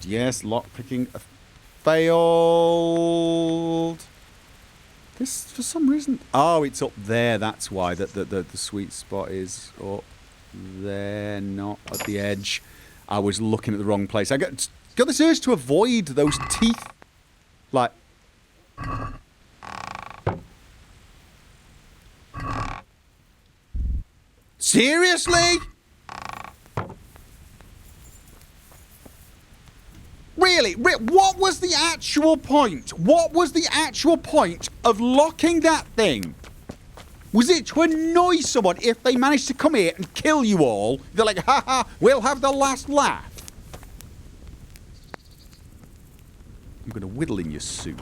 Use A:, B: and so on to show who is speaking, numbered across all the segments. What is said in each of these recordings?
A: Yes, lockpicking failed. This, for some reason... Oh, it's up there. That's why the sweet spot is up there, not at the edge. I was looking at the wrong place. I got this urge to avoid those teeth. Like... Seriously? Really? What was the actual point? What was the actual point of locking that thing? Was it to annoy someone if they managed to come here and kill you all? They're like, haha, we'll have the last laugh. I'm going to whittle in your soup.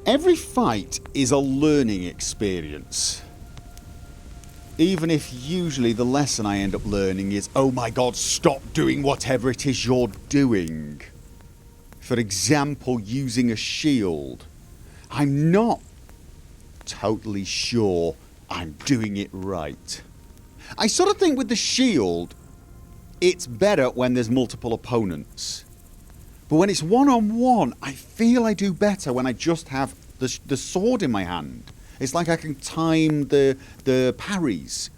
A: Every fight is a learning experience. Even if usually the lesson I end up learning is, oh my god, stop doing whatever it is you're doing. For example, using a shield. I'm not totally sure I'm doing it right. I sort of think with the shield, it's better when there's multiple opponents. But when it's one-on-one, I feel I do better when I just have the sword in my hand. It's like I can time the parries.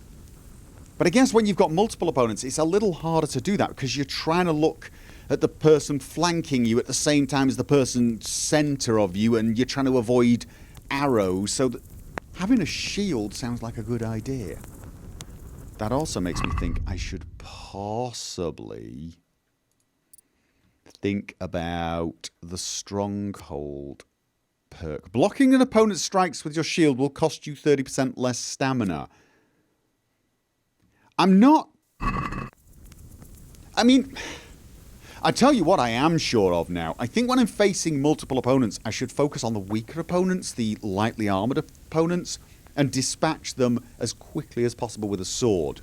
A: But I guess when you've got multiple opponents, it's a little harder to do that because you're trying to look at the person flanking you at the same time as the person centre of you, and you're trying to avoid arrows. So having a shield sounds like a good idea. That also makes me think I should possibly think about the stronghold perk. Blocking an opponent's strikes with your shield will cost you 30% less stamina. I'm not... I mean... I tell you what I am sure of now. I think when I'm facing multiple opponents, I should focus on the weaker opponents, the lightly armoured opponents, and dispatch them as quickly as possible with a sword.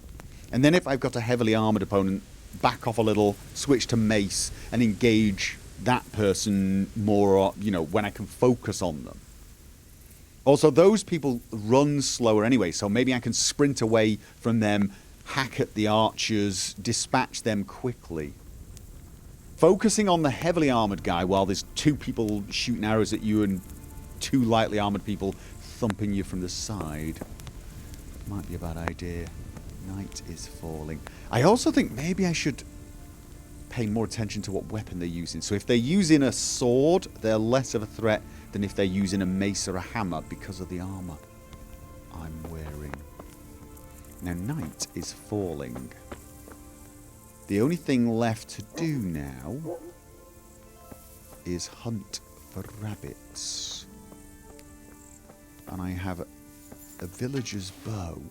A: And then if I've got a heavily armoured opponent, back off a little, switch to mace, and engage that person more, you know, when I can focus on them. Also, those people run slower anyway, so maybe I can sprint away from them, hack at the archers, dispatch them quickly. Focusing on the heavily armoured guy while there's two people shooting arrows at you and two lightly armoured people thumping you from the side might be a bad idea. Night is falling. I also think maybe I should pay more attention to what weapon they're using. So if they're using a sword, they're less of a threat than if they're using a mace or a hammer because of the armour I'm wearing. Now, night is falling. The only thing left to do now is hunt for rabbits. And I have a villager's bow,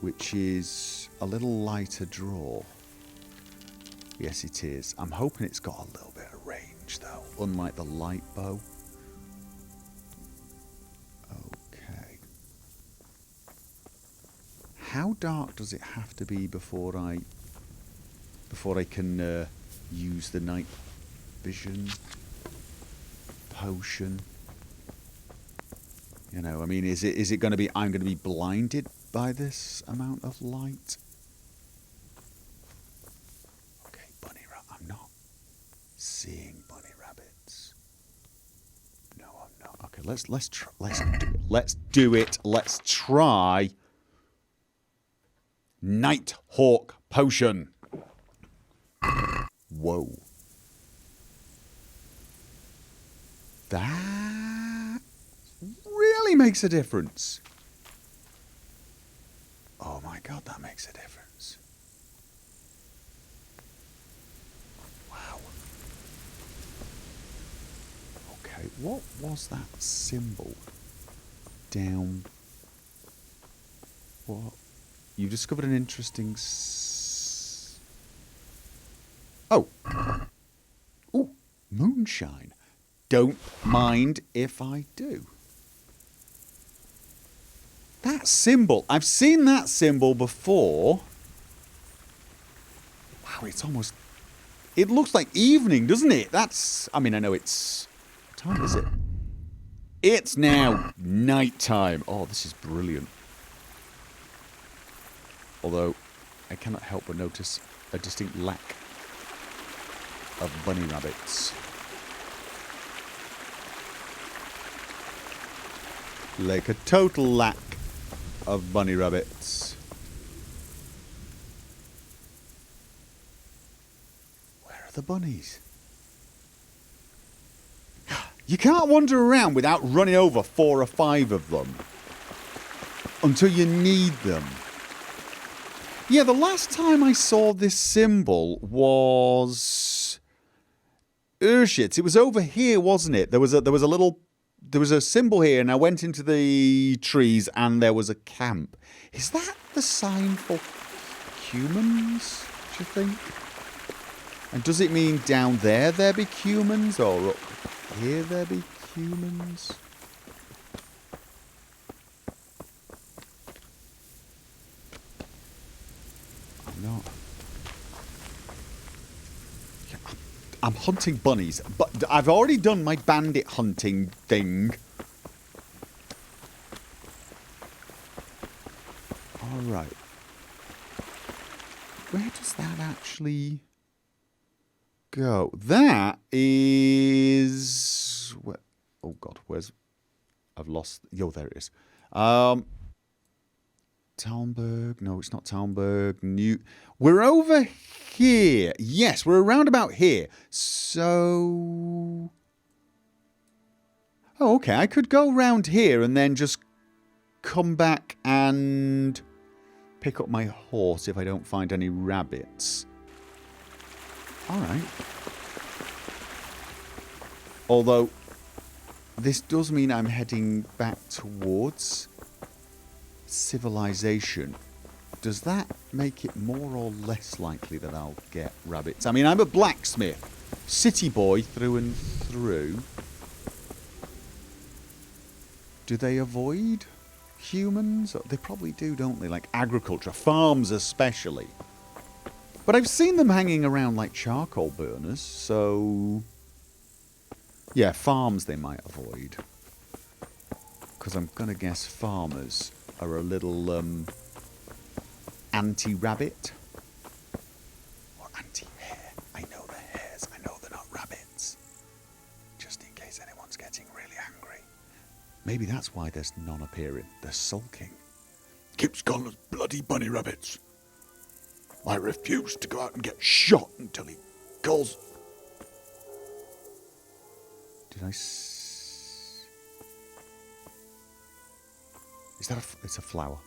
A: which is a little lighter draw. Yes, it is. I'm hoping it's got a little bit of range, though, unlike the light bow. Okay. How dark does it have to be before I can use the night vision potion? You know, I mean, is it going to be, I'm going to be blinded by this amount of light? Okay, bunny rabbit. I'm not seeing bunny rabbits. No, I'm not. Okay, let's do it. Let's do it. Let's try Night Hawk potion. Whoa. That really makes a difference. Oh my god, that makes a difference. Wow. Okay, what was that symbol down? What? You discovered an interesting... Oh. Ooh, moonshine. Don't mind if I do. That symbol. I've seen that symbol before. Wow, it's almost... It looks like evening, doesn't it? That's... I mean, I know it's... What time is it? It's now night time. Oh, this is brilliant. Although, I cannot help but notice a distinct lack of bunny rabbits. Like a total lack of bunny rabbits. Where are the bunnies? You can't wander around without running over 4 or 5 of them. Until you need them. Yeah, the last time I saw this symbol was... shit, it was over here, wasn't it? There was a symbol here, and I went into the trees, and there was a camp. Is that the sign for humans, do you think? And does it mean down there be humans, or up here there be humans? I'm not. I'm hunting bunnies, but I've already done my bandit hunting thing. Alright. Where does that actually go? That is... Oh god, where's... I've lost... Yo, there it is. Talmberg. No, it's not Talmberg. We're over here. Yes, we're around about here. So... Oh, okay. I could go round here and then just come back and pick up my horse if I don't find any rabbits. Alright. Although, this does mean I'm heading back towards civilization. Does that make it more or less likely that I'll get rabbits? I mean, I'm a blacksmith. City boy through and through. Do they avoid humans? They probably do, don't they? Like agriculture, farms especially. But I've seen them hanging around like charcoal burners, so... Yeah, farms they might avoid. Because I'm going to guess farmers are a little anti-rabbit. Or anti-hare. I know they're hares. I know they're not rabbits. Just in case anyone's getting really angry. Maybe that's why there's none appearing. They're sulking. Keeps calling us bloody bunny rabbits. I refuse to go out and get shot until he calls... Did I... Is that it's a flower.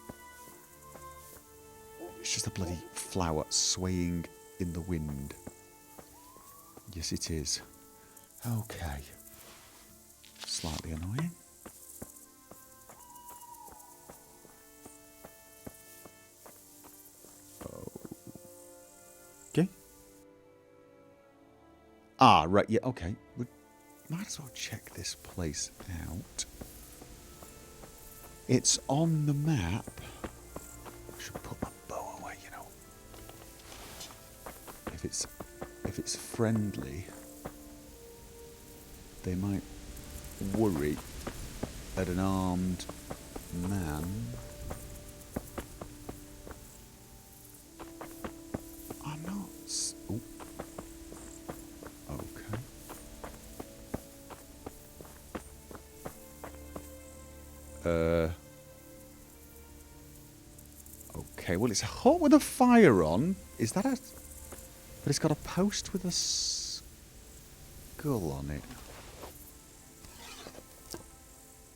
A: It's just a bloody flower swaying in the wind. Yes, it is. Okay. Slightly annoying. Okay. Ah, right, yeah, okay. We might as well check this place out. It's on the map. I should put my bow away, you know. If it's friendly, they might worry at an armed man. I'm not... Oh. Okay. Okay, well, it's a hut with a fire on. Is that a... But it's got a post with a skull on it.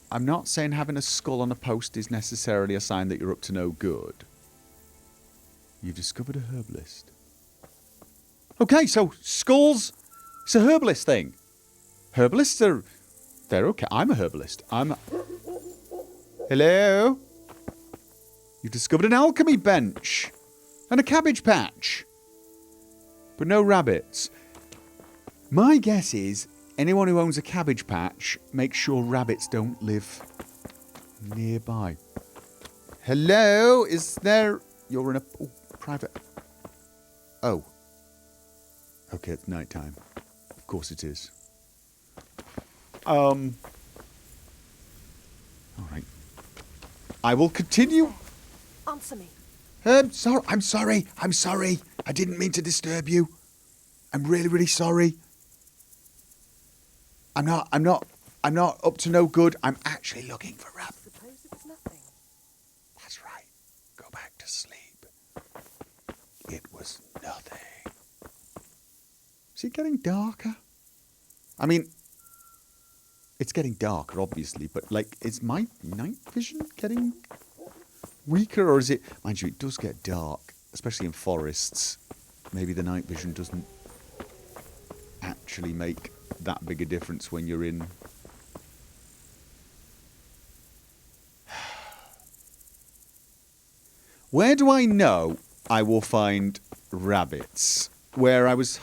A: I'm not saying having a skull on a post is necessarily a sign that you're up to no good. You've discovered a herbalist. Okay, so skulls... It's a herbalist thing. Herbalists are... They're okay. I'm a herbalist. Hello? You've discovered an alchemy bench. And a cabbage patch. But no rabbits. My guess is anyone who owns a cabbage patch makes sure rabbits don't live nearby. Hello? Is there... You're in a... Oh, private... Oh. Okay, it's night time. Of course it is. Alright. I will continue...
B: Answer me.
A: I'm sorry. I didn't mean to disturb you. I'm really, really sorry. I'm not up to no good. I'm actually looking for rabbits.
B: Suppose it was nothing.
A: That's right. Go back to sleep. It was nothing. Is it getting darker? I mean, it's getting darker, obviously, but, like, is my night vision getting weaker, or is it... Mind you, it does get dark, especially in forests. Maybe the night vision doesn't actually make that big a difference when you're in... Where do I know I will find rabbits? Where I was...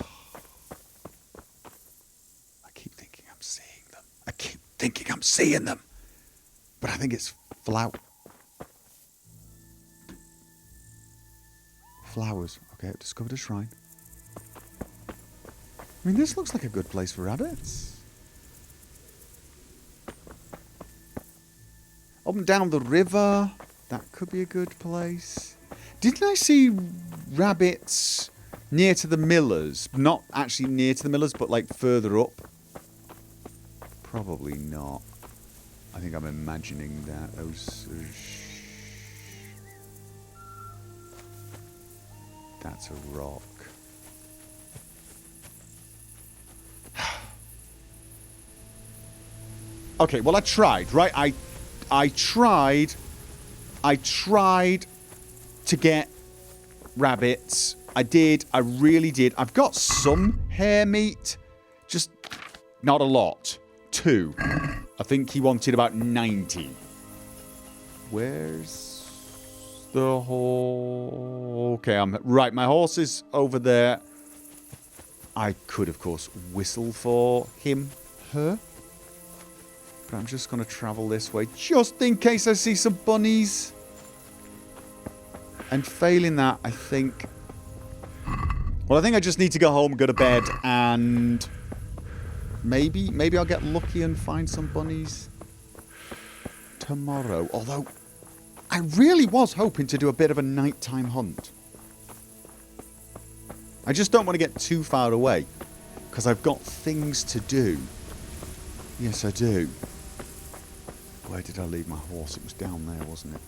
A: I keep thinking I'm seeing them. I keep thinking I'm seeing them. But I think it's flowers. Okay, I've discovered a shrine. I mean, this looks like a good place for rabbits. Up and down the river. That could be a good place. Didn't I see rabbits near to the millers? Not actually near to the millers, but like further up? Probably not. I think I'm imagining that. That's a rock. Okay, well I tried, right? I tried to get rabbits. I did. I really did. I've got some hare meat. Just not a lot. 2. I think he wanted about 90. Where's the horse? Okay, right. My horse is over there. I could, of course, whistle for him, her. But I'm just going to travel this way just in case I see some bunnies. And failing that, I think... Well, I think I just need to go home and go to bed. And maybe I'll get lucky and find some bunnies tomorrow. Although, I really was hoping to do a bit of a nighttime hunt. I just don't want to get too far away. Because I've got things to do. Yes, I do. Where did I leave my horse? It was down there, wasn't it?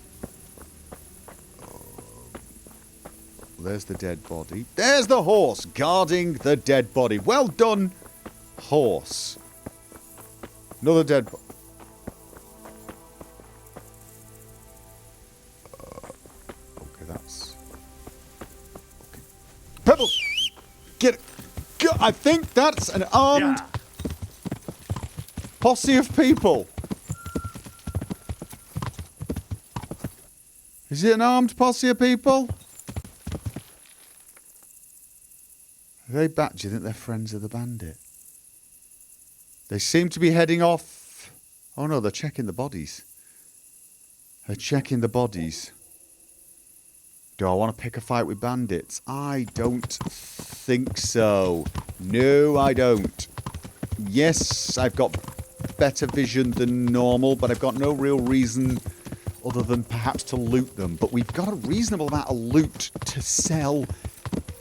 A: There's the dead body. There's the horse guarding the dead body. Well done, horse. Another dead body. Okay, that's... Okay. Pebbles! Get it! Go! I think that's an armed posse of people. Is it an armed posse of people? Are they back? Do you think they're friends of the bandit? They seem to be heading off. Oh no, they're checking the bodies. They're checking the bodies. Do I want to pick a fight with bandits? I don't think so. No, I don't. Yes, I've got better vision than normal, but I've got no real reason other than perhaps to loot them. But we've got a reasonable amount of loot to sell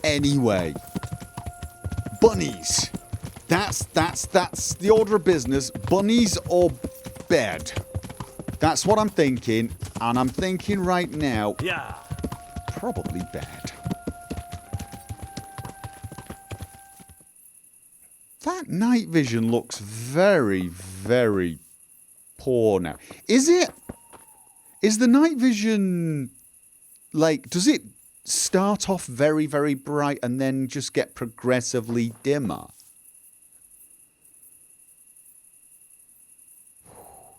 A: anyway. Bunnies. That's the order of business. Bunnies or bed. That's what I'm thinking. And I'm thinking right now, probably bed. That night vision looks very, very poor now. Is the night vision, like, does it start off very, very bright and then just get progressively dimmer?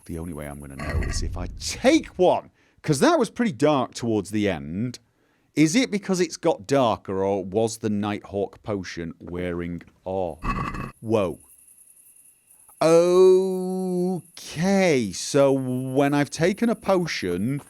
A: The only way I'm going to know is if I take one. Because that was pretty dark towards the end. Is it because it's got darker, or was the Nighthawk potion wearing off? Whoa. Okay, so when I've taken a potion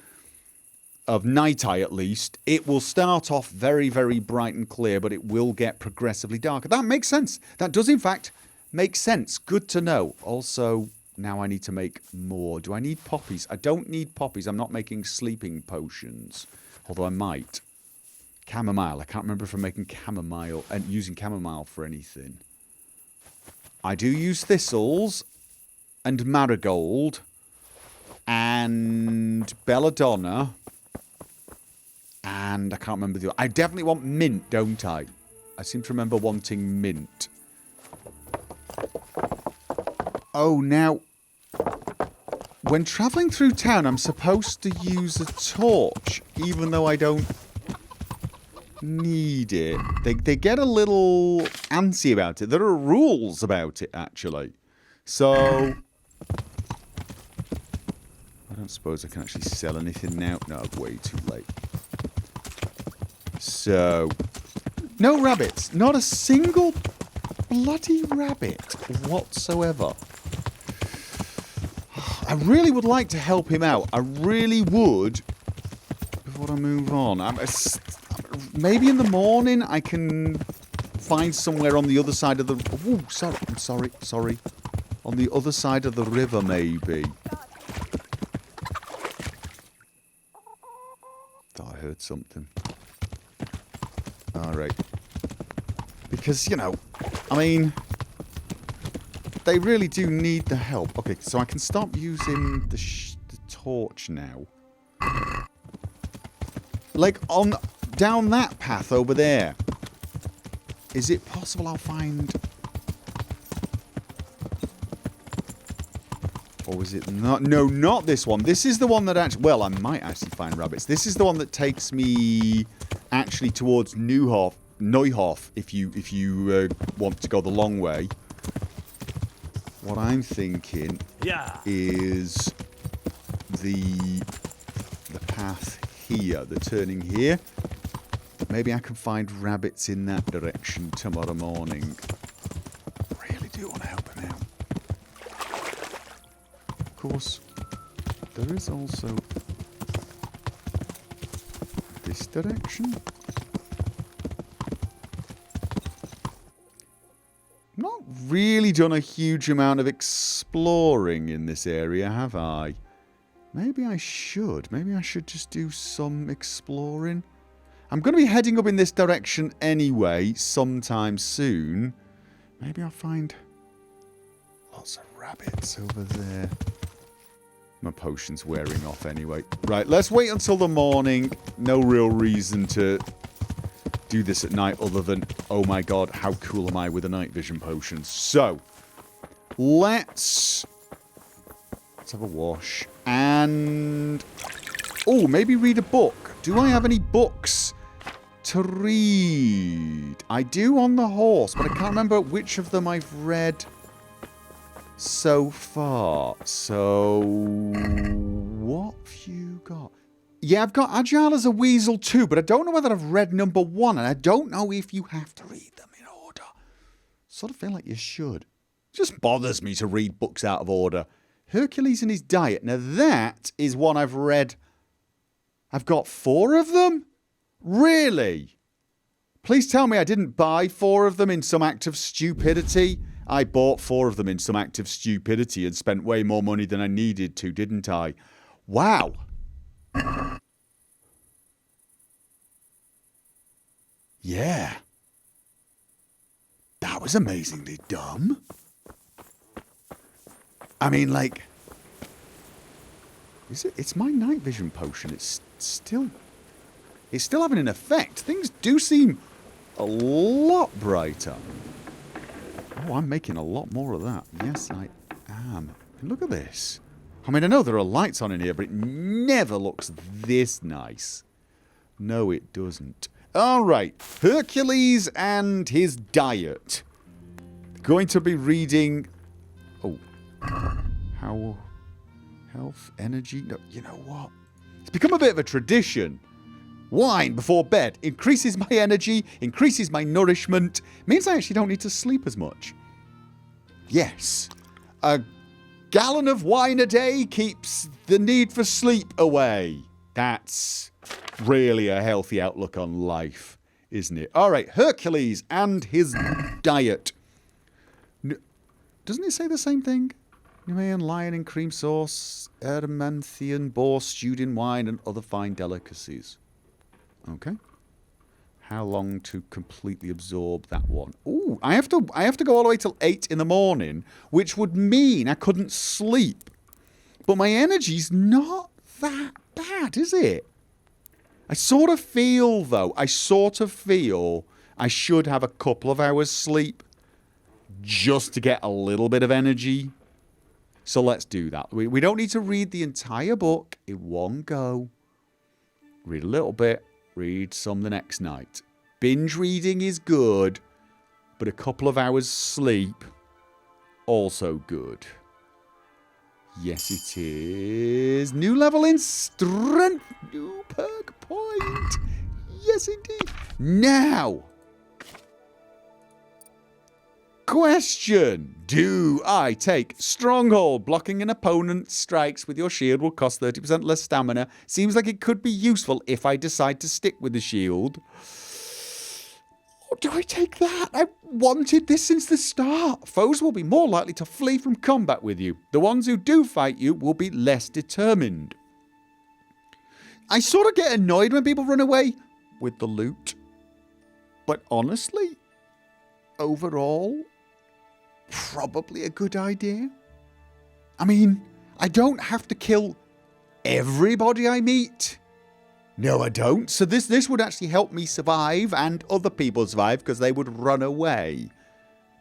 A: of Night Eye at least, it will start off very, very bright and clear, but it will get progressively darker. That makes sense. That does, in fact, make sense. Good to know. Also, now I need to make more. Do I need poppies? I don't need poppies. I'm not making sleeping potions, although I might. Chamomile. I can't remember if I'm making chamomile and using chamomile for anything. I do use thistles and marigold and belladonna and I can't remember the other. I definitely want mint, don't I? I seem to remember wanting mint. Oh, now, when travelling through town, I'm supposed to use a torch, even though I don't need it. They get a little antsy about it. There are rules about it, actually. So, I don't suppose I can actually sell anything now. No, way too late. So, no rabbits. Not a single bloody rabbit whatsoever. I really would like to help him out. I really would. Before I move on. Maybe in the morning I can find somewhere on the other side of the... Oh, sorry. I'm sorry. On the other side of the river, maybe. Thought I heard something. Alright. Because, you know, I mean... They really do need the help. Okay, so I can stop using the torch now. Like, down that path over there. Is it possible I'll find... Or is it not? No, not this one. This is the one that actually... Well, I might actually find rabbits. This is the one that takes me actually towards Neuhof, if you want to go the long way. What I'm thinking is the path here, the turning here. Maybe I can find rabbits in that direction tomorrow morning. Really do want to help him out. Of course, there is also this direction. Not really done a huge amount of exploring in this area, have I? Maybe I should. Maybe I should just do some exploring. I'm going to be heading up in this direction anyway, sometime soon. Maybe I'll find lots of rabbits over there. My potion's wearing off anyway. Right, let's wait until the morning. No real reason to do this at night other than, oh my god, how cool am I with a night vision potion. So, let's have a wash. And, oh, maybe read a book. Do I have any books to read? I do on the horse, but I can't remember which of them I've read so far. So, what have you got? Yeah, I've got Agile as a Weasel too, but I don't know whether I've read number 1, and I don't know if you have to read them in order. Sort of feel like you should. It just bothers me to read books out of order. Hercules and His Diet. Now that is one I've read. I've got 4 of them? Really? Please tell me I didn't buy 4 of them in some act of stupidity. I bought 4 of them in some act of stupidity and spent way more money than I needed to, didn't I? Wow. Yeah. That was amazingly dumb. I mean, like... It's my night vision potion. It's still having an effect. Things do seem a lot brighter. Oh, I'm making a lot more of that. Yes, I am. Look at this. I mean, I know there are lights on in here, but it never looks this nice. No, it doesn't. All right. Hercules and His Diet. Going to be reading... Oh. How... Health, energy... No, you know what? It's become a bit of a tradition. Wine before bed increases my energy, increases my nourishment, means I actually don't need to sleep as much. Yes. A gallon of wine a day keeps the need for sleep away. That's really a healthy outlook on life, isn't it? All right, Hercules and His Diet. Doesn't it say the same thing? Nemean lion in cream sauce, Ermanthian boar stewed in wine, and other fine delicacies. Okay. How long to completely absorb that one? Ooh, I have to go all the way till 8 in the morning, which would mean I couldn't sleep. But my energy's not that bad, is it? I sort of feel, though, I should have a couple of hours sleep just to get a little bit of energy. So let's do that. We don't need to read the entire book in one go. Read a little bit, read some the next night. Binge reading is good, but a couple of hours sleep, also good. Yes, it is. New level in strength. New perk point. Yes, indeed. Now, question. Do I take Stronghold? Blocking an opponent's strikes with your shield will cost 30% less stamina. Seems like it could be useful if I decide to stick with the shield. Or do I take that? I wanted this since the start. Foes will be more likely to flee from combat with you. The ones who do fight you will be less determined. I sort of get annoyed when people run away with the loot. But honestly, overall, probably a good idea. I mean, I don't have to kill everybody I meet. No, I don't. So this would actually help me survive and other people survive because they would run away.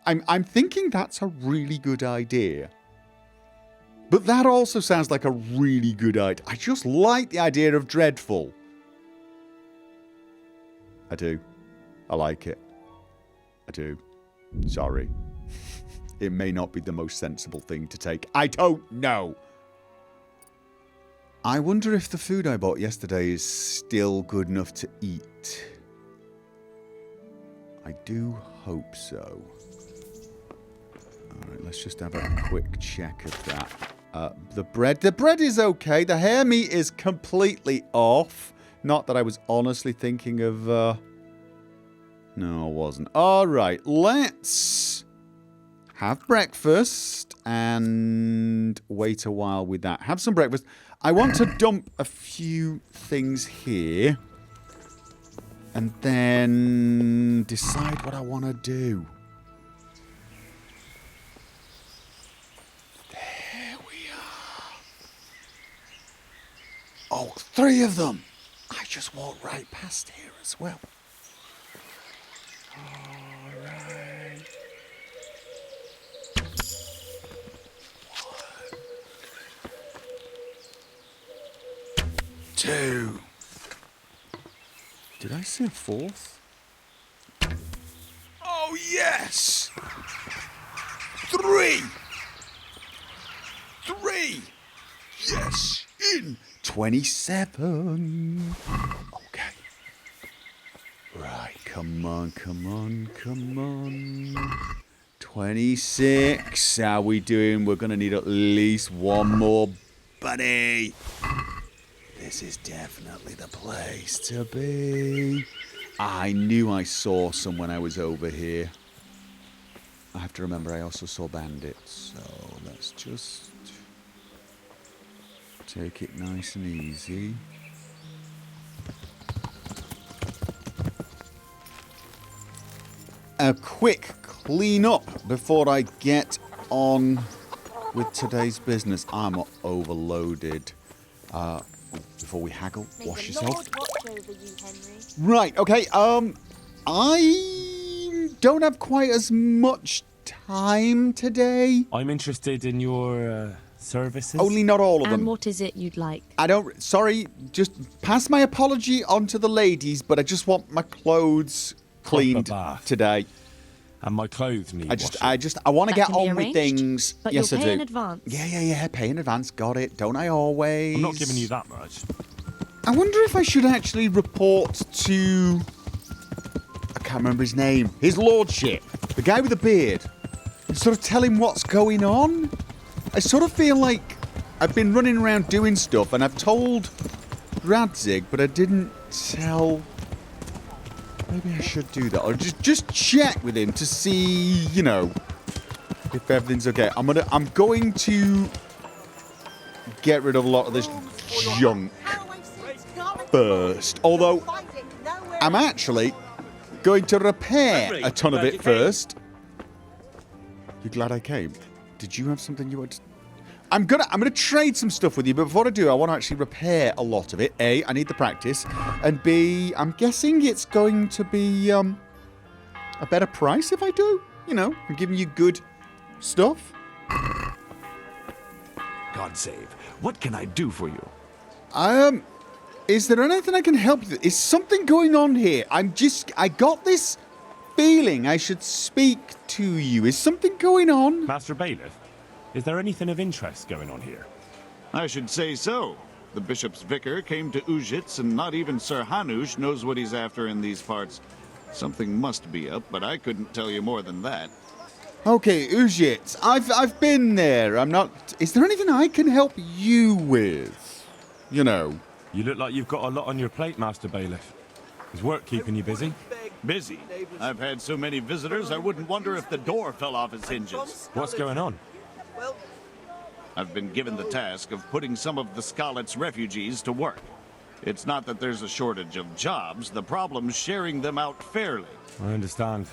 A: I'm thinking that's a really good idea. But that also sounds like a really good idea. I just like the idea of Dreadful. I do. I like it. I do. Sorry. It may not be the most sensible thing to take. I don't know. I wonder if the food I bought yesterday is still good enough to eat. I do hope so. Alright, let's just have a quick check of that. The bread is okay. The hare meat is completely off. Not that I was honestly thinking of... No, I wasn't. Alright, let's have breakfast and wait a while with that. Have some breakfast. I want to dump a few things here and then decide what I want to do. There we are. Oh, 3 of them. I just walked right past here as well. All right. 2. Did I say 4th? Oh, yes! 3! 3! Yes! In 27. Okay. Right, come on. 26. How we doing? We're going to need at least one more, buddy. This is definitely the place to be. I knew I saw some when I was over here. I have to remember I also saw bandits. So let's just take it nice and easy. A quick clean up before I get on with today's business. I'm overloaded. Before we haggle, wash yourself. Right, okay, I don't have quite as much time today.
B: I'm interested in your services.
A: Only not all of them.
C: And what is it you'd like?
A: Sorry, just pass my apology on to the ladies, but I just want my clothes cleaned today.
B: And my clothes need washing.
A: I want to get
C: can be
A: on with
C: arranged,
A: things.
C: But
A: yes,
C: you'll
A: I
C: pay
A: do.
C: in advance.
A: Yeah, pay in advance. Got it. Don't I always?
B: I'm not giving you that much.
A: I wonder if I should actually report to... I can't remember his name. His lordship. The guy with the beard. And sort of tell him what's going on. I sort of feel like I've been running around doing stuff and I've told Radzig, but I didn't tell... Maybe I should do that. Or just check with him to see, you know, if everything's okay. I'm going to get rid of a lot of this junk first. Although I'm actually going to repair a ton of it first. You're glad I came. Did you have something you wanted? I'm gonna trade some stuff with you, but before I do, I want to actually repair a lot of it. A, I need the practice, and B, I'm guessing it's going to be a better price if I do. You know, I'm giving you good stuff.
C: God save. What can I do for you?
A: Is there anything I can help you with? Is something going on here? I got this feeling I should speak to you. Is something going on?
B: Master Bailiff, is there anything of interest going on here?
D: I should say so. The bishop's vicar came to Ujits, and not even Sir Hanush knows what he's after in these parts. Something must be up, but I couldn't tell you more than that.
A: Okay, Ujits. I've been there. I'm not... Is there anything I can help you with? You know.
B: You look like you've got a lot on your plate, Master Bailiff. Is work keeping you busy?
D: Busy? I've had so many visitors, I wouldn't wonder if the door fell off its hinges.
B: What's going on?
D: I've been given the task of putting some of the Scarlet's refugees to work. It's not that there's a shortage of jobs, the problem's sharing them out fairly.
B: I understand.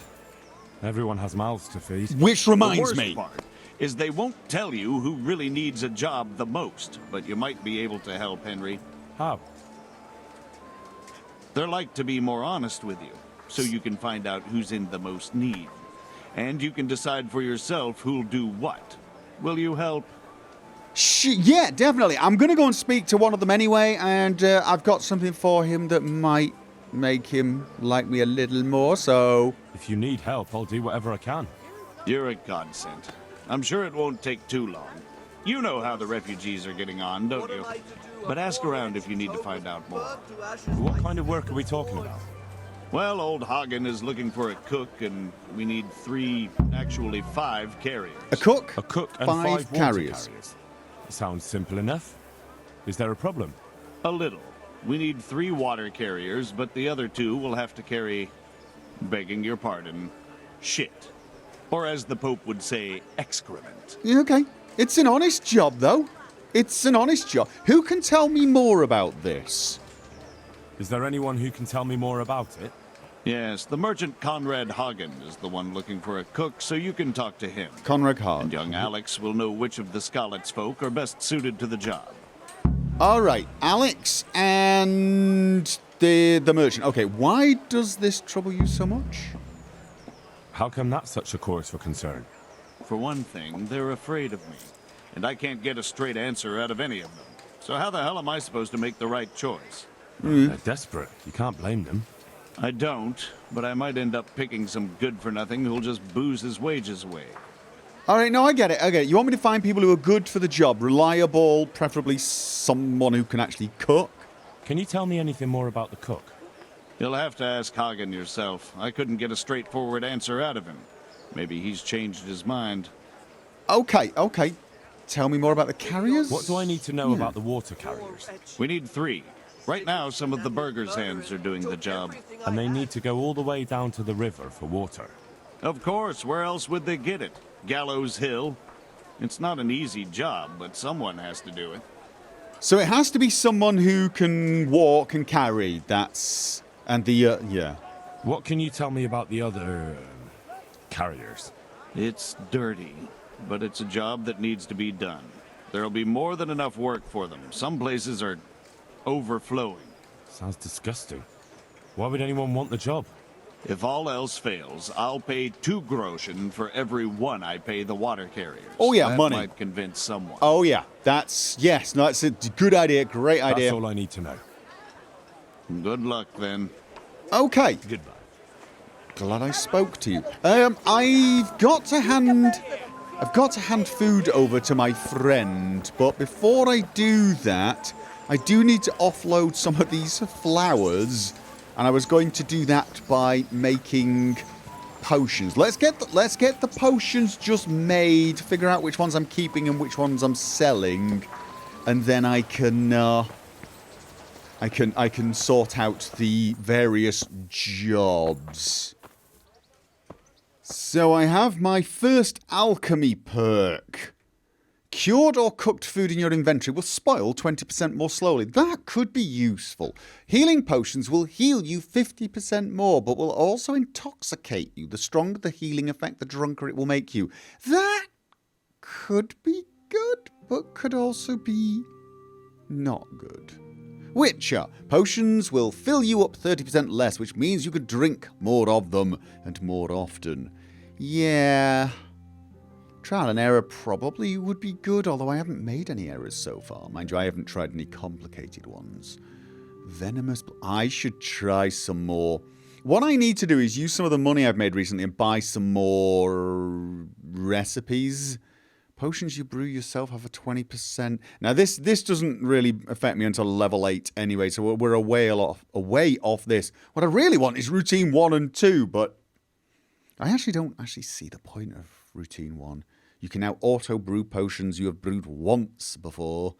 B: Everyone has mouths to feed.
A: Which reminds
D: The
A: me.
D: worst part is they won't tell you who really needs a job the most, but you might be able to help, Henry.
B: How?
D: They're like to be more honest with you, so you can find out who's in the most need. And you can decide for yourself who'll do what. Will you help?
A: Yeah, definitely. I'm going to go and speak to one of them anyway, and I've got something for him that might make him like me a little more, so...
B: If you need help, I'll do whatever I can.
D: You're a godsend. I'm sure it won't take too long. You know how the refugees are getting on, don't you? But ask around if you need to find out more.
B: What kind of work are we talking about?
D: Well, old Hagen is looking for a cook, and we need 5 carriers.
A: A cook?
B: A cook and
A: 5
B: 5 water
A: carriers.
B: Sounds simple enough. Is there a problem?
D: A little. We need 3 water carriers, but the other 2 will have to carry, begging your pardon, shit. Or as the Pope would say, excrement.
A: Yeah, okay. It's an honest job, though. It's an honest job. Who can tell me more about this?
B: Is there anyone who can tell me more about it?
D: Yes, the merchant Conrad Hagen is the one looking for a cook, so you can talk to him.
A: Conrad Hart.
D: And young Alex will know which of the Scarlet's folk are best suited to the job.
A: All right, Alex and the merchant. Okay, why does this trouble you so much?
B: How come that's such a cause for concern?
D: For one thing, they're afraid of me, and I can't get a straight answer out of any of them. So how the hell am I supposed to make the right choice?
B: They're desperate. You can't blame them.
D: I don't, but I might end up picking some good-for-nothing who'll just booze his wages away.
A: All right, no, I get it. You want me to find people who are good for the job, reliable, preferably someone who can actually cook?
B: Can you tell me anything more about the cook?
D: You'll have to ask Hagen yourself. I couldn't get a straightforward answer out of him. Maybe he's changed his mind.
A: Okay. Tell me more about the carriers?
B: What do I need to know about the water carriers?
D: We need 3. Right now, some of the burgers' hands are doing the job.
B: And they need to go all the way down to the river for water.
D: Of course, where else would they get it? Gallows Hill? It's not an easy job, but someone has to do it.
A: So it has to be someone who can walk and carry. That's... And the, yeah.
B: What can you tell me about the other... carriers?
D: It's dirty, but it's a job that needs to be done. There'll be more than enough work for them. Some places are overflowing.
B: Sounds disgusting. Why would anyone want the job?
D: If all else fails, I'll pay 2 groschen for every 1 I pay the water carriers.
A: Oh, yeah,
D: that
A: money.
D: Might convince someone.
A: Oh, yeah. That's a good idea. Great idea.
B: That's all I need to know.
D: Good luck, then.
A: Okay.
B: Goodbye.
A: Glad I spoke to you. I've got to hand food over to my friend, but before I do that, I do need to offload some of these flowers, and I was going to do that by making potions. Let's get the potions just made, figure out which ones I'm keeping and which ones I'm selling, and then I can sort out the various jobs. So I have my first alchemy perk. Cured or cooked food in your inventory will spoil 20% more slowly. That could be useful. Healing potions will heal you 50% more, but will also intoxicate you. The stronger the healing effect, the drunker it will make you. That could be good, but could also be not good. Witcher. Potions will fill you up 30% less, which means you could drink more of them and more often. Yeah. Trial and error probably would be good, although I haven't made any errors so far. Mind you, I haven't tried any complicated ones. Venomous... I should try some more. What I need to do is use some of the money I've made recently and buy some more recipes. Potions you brew yourself have a 20%. Now, this doesn't really affect me until level 8 anyway, so we're away off this. What I really want is routine 1 and 2, but I actually don't see the point of routine 1. You can now auto-brew potions you have brewed once before,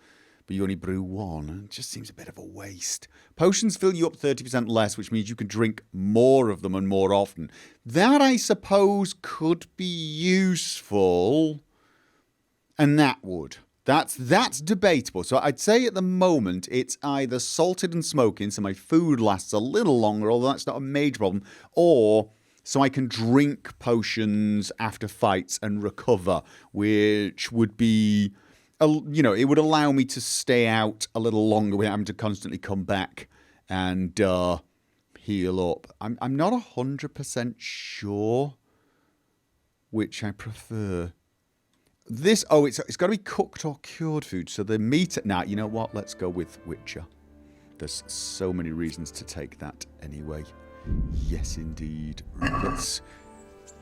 A: but you only brew 1. It just seems a bit of a waste. Potions fill you up 30% less, which means you can drink more of them and more often. That, I suppose, could be useful, and that would. That's debatable. So I'd say at the moment it's either salted and smoking, so my food lasts a little longer, although that's not a major problem, or... so I can drink potions after fights and recover, which would be, it would allow me to stay out a little longer without having to constantly come back and heal up. I'm not 100% sure which I prefer. This, it's got to be cooked or cured food. So the meat, nah, you know what? Let's go with Witcher. There's so many reasons to take that anyway. Yes, indeed.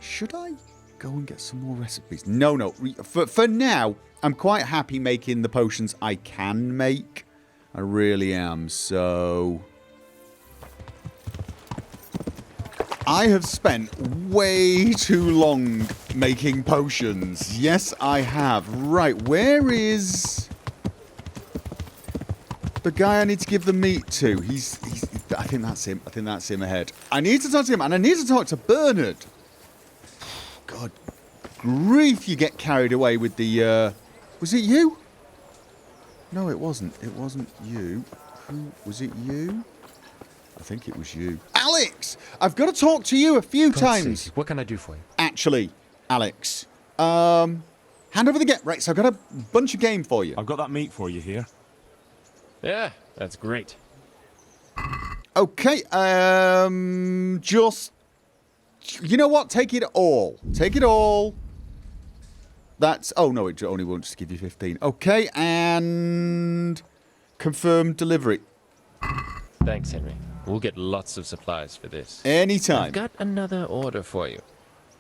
A: Should I go and get some more recipes? No. For now, I'm quite happy making the potions I can make. I really am. So... I have spent way too long making potions. Yes, I have. Right, where is... the guy I need to give the meat to? I think that's him. I think that's him ahead. I need to talk to him, and I need to talk to Bernard. God, grief, you get carried away with the, Was it you? No, it wasn't. It wasn't you. Who... was it you? I think it was you. Alex! I've got to talk to you a few times.
E: What can I do for you?
A: Actually, Alex, hand over the get... right, so I've got a bunch of game for you.
B: I've got that meat for you here.
E: Yeah, that's great.
A: Okay, just... you know what? Take it all. Take it all. That's... oh, no, it only wants to give you 15. Okay, and... confirm delivery.
E: Thanks, Henry. We'll get lots of supplies for this.
A: Anytime.
E: I've got another order for you.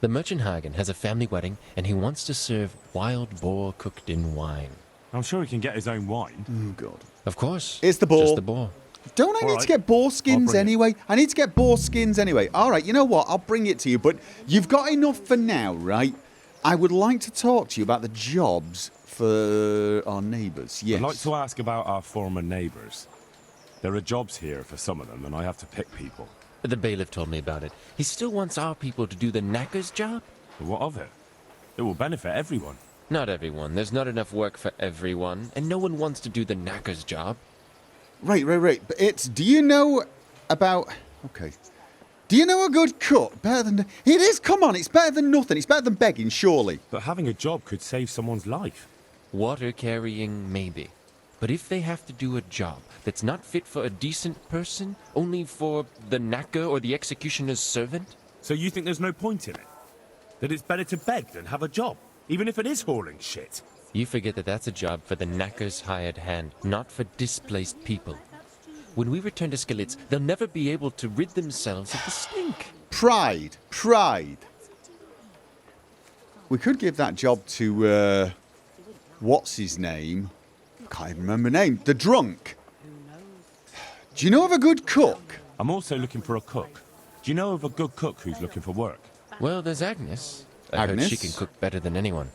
E: The merchant Hagen has a family wedding, and he wants to serve wild boar cooked in wine.
B: I'm sure he can get his own wine.
A: Oh, God.
E: Of course.
A: It's the boar.
E: Just the boar.
A: Don't I need to get boar skins anyway? I need to get boar skins anyway. All right, you know what? I'll bring it to you, but you've got enough for now, right? I would like to talk to you about the jobs for our neighbours. Yes.
B: I'd like to ask about our former neighbours. There are jobs here for some of them, and I have to pick people.
E: The bailiff told me about it. He still wants our people to do the knacker's job?
B: But what of it? It will benefit everyone.
E: Not everyone. There's not enough work for everyone, and no one wants to do the knacker's job.
A: Right. But it's... do you know about... okay. Do you know a good cook? Better than... it is, come on, it's better than nothing. It's better than begging, surely.
B: But having a job could save someone's life.
E: Water carrying, maybe. But if they have to do a job that's not fit for a decent person, only for the knacker or the executioner's servant?
B: So you think there's no point in it? That it's better to beg than have a job, even if it is hauling shit?
E: You forget that that's a job for the knacker's hired hand, not for displaced people. When we return to Skillets, they'll never be able to rid themselves of the stink.
A: Pride. We could give that job to, what's his name? I can't even remember the name. The drunk. Do you know of a good cook?
B: I'm also looking for a cook. Do you know of a good cook who's looking for work?
E: Well, there's Agnes. I heard she can cook better than anyone.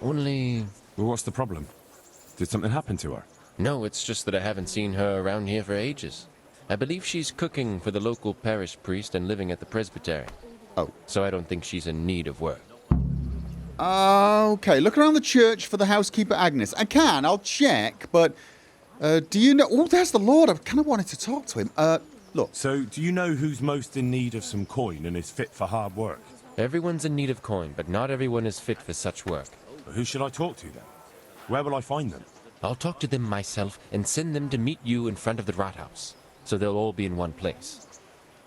E: Only...
B: well, what's the problem? Did something happen to her?
E: no, it's just that I haven't seen her around here for ages. I believe she's cooking for the local parish priest and living at the presbytery.
A: Oh.
E: So I don't think she's in need of work.
A: Okay, look around the church for the housekeeper Agnes. I can, I'll check, but do you know... Oh, there's the Lord. I kind of wanted to talk to him. Look.
B: So, do you know who's most in need of some coin and is fit for hard work?
E: Everyone's in need of coin, but not everyone is fit for such work.
B: Who should I talk to then? Where will I find them?
E: I'll talk to them myself and send them to meet you in front of the Rathaus, so they'll all be in one place.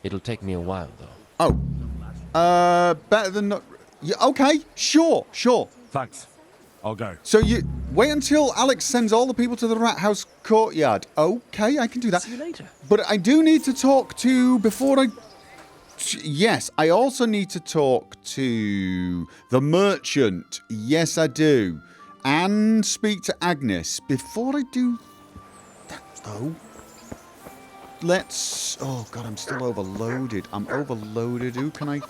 E: It'll take me a while, though.
A: Oh. Better than not... Yeah, okay, sure.
B: Thanks. I'll go.
A: So you... Wait until Alex sends all the people to the Rat House courtyard. Okay, I can do that.
F: See you later.
A: But I do need to talk to... Before I... Yes, I also need to talk to the merchant. Yes, I do. And speak to Agnes. Before I do that, though, let's... Oh, God, I'm still overloaded. I'm overloaded. Who can I...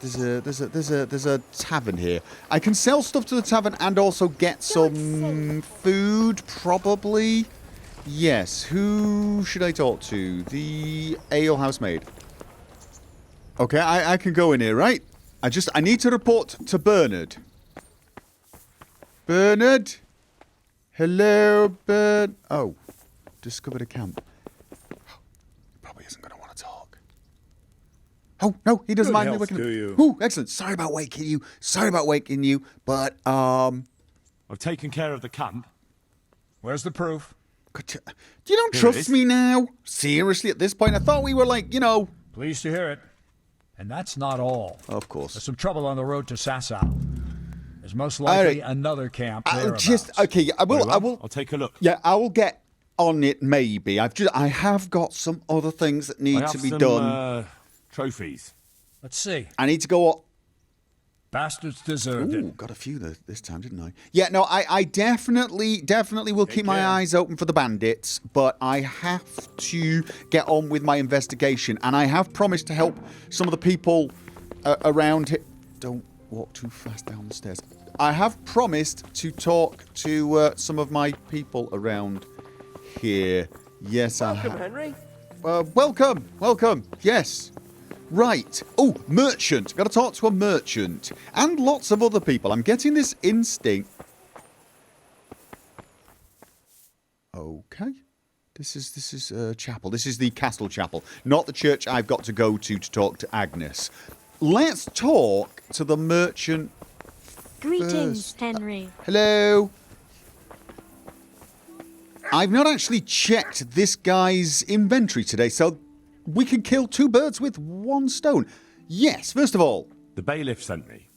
A: There's a tavern here. I can sell stuff to the tavern and also get some food, probably. Yes, who should I talk to? The ale housemaid. Okay, I can go in here, right? I need to report to Bernard. Bernard? Hello, Bernard. Oh, discovered a camp. Probably isn't going to want to talk. Oh, no, he doesn't mind me waking up. Ooh, excellent. Sorry about waking you. But,
B: I've taken care of the camp.
G: Where's the proof?
A: Do you don't trust me now? Seriously, at this point, I thought we were like, you know...
G: Pleased to hear it. And that's not all.
A: Of course.
G: There's some trouble on the road to Sasau. There's most likely another camp thereabouts.
A: Okay, I will.
B: I'll take a look.
A: Yeah, I will get on it. Maybe I have got some other things that need to be done.
B: Trophies.
G: Let's see.
A: I need to go.
G: Bastards deserved it.
A: Got a few this time, didn't I? Yeah, no, I definitely will keep my eyes open for the bandits, but I have to get on with my investigation, and I have promised to help some of the people around here. Don't walk too fast down the stairs. I have promised to talk to some of my people around here. Yes, I have.
F: Henry.
A: Welcome. Yes. Right. Oh, merchant. Got to talk to a merchant. And lots of other people. I'm getting this instinct. Okay. This is chapel. This is the castle chapel. Not the church I've got to go to talk to Agnes. Let's talk to the merchant
H: Greetings,
A: first.
H: Henry.
A: Hello. I've not actually checked this guy's inventory today, so we can kill two birds with one stone. Yes, first of all.
B: The bailiff sent me.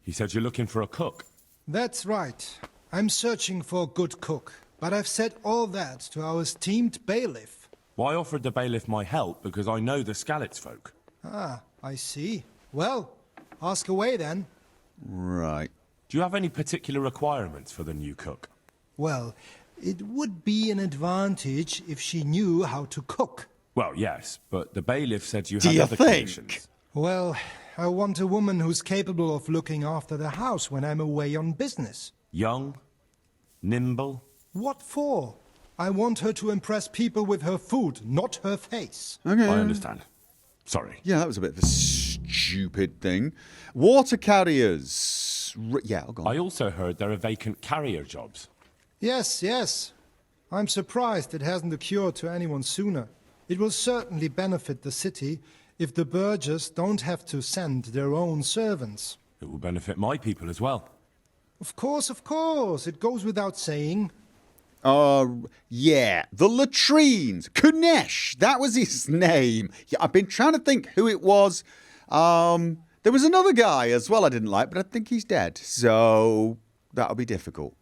B: He said you're looking for a cook.
I: That's right. I'm searching for a good cook, but I've said all that to our esteemed bailiff.
B: Well, I offered the bailiff my help because I know the Skalitz folk.
I: Ah, I see. Well, ask away then.
A: Right.
B: Do you have any particular requirements for the new cook?
I: Well, it would be an advantage if she knew how to cook.
B: Well, yes, but the bailiff said you
A: Do
B: had
A: you
B: other
A: think?
B: conditions.
I: Well, I want a woman who's capable of looking after the house when I'm away on business.
B: Young, nimble.
I: What for? I want her to impress people with her food, not her face.
A: Okay.
B: I understand. Sorry.
A: Yeah, that was a bit of a stupid thing. Water carriers. Yeah, I'll go on.
B: I also heard there are vacant carrier jobs.
I: Yes. I'm surprised it hasn't occurred to anyone sooner. It will certainly benefit the city if the burghers don't have to send their own servants.
B: It will benefit my people as well.
I: Of course. It goes without saying.
A: Yeah, the latrines. Kunesh, that was his name. Yeah, I've been trying to think who it was. There was another guy as well I didn't like, but I think he's dead. So that'll be difficult.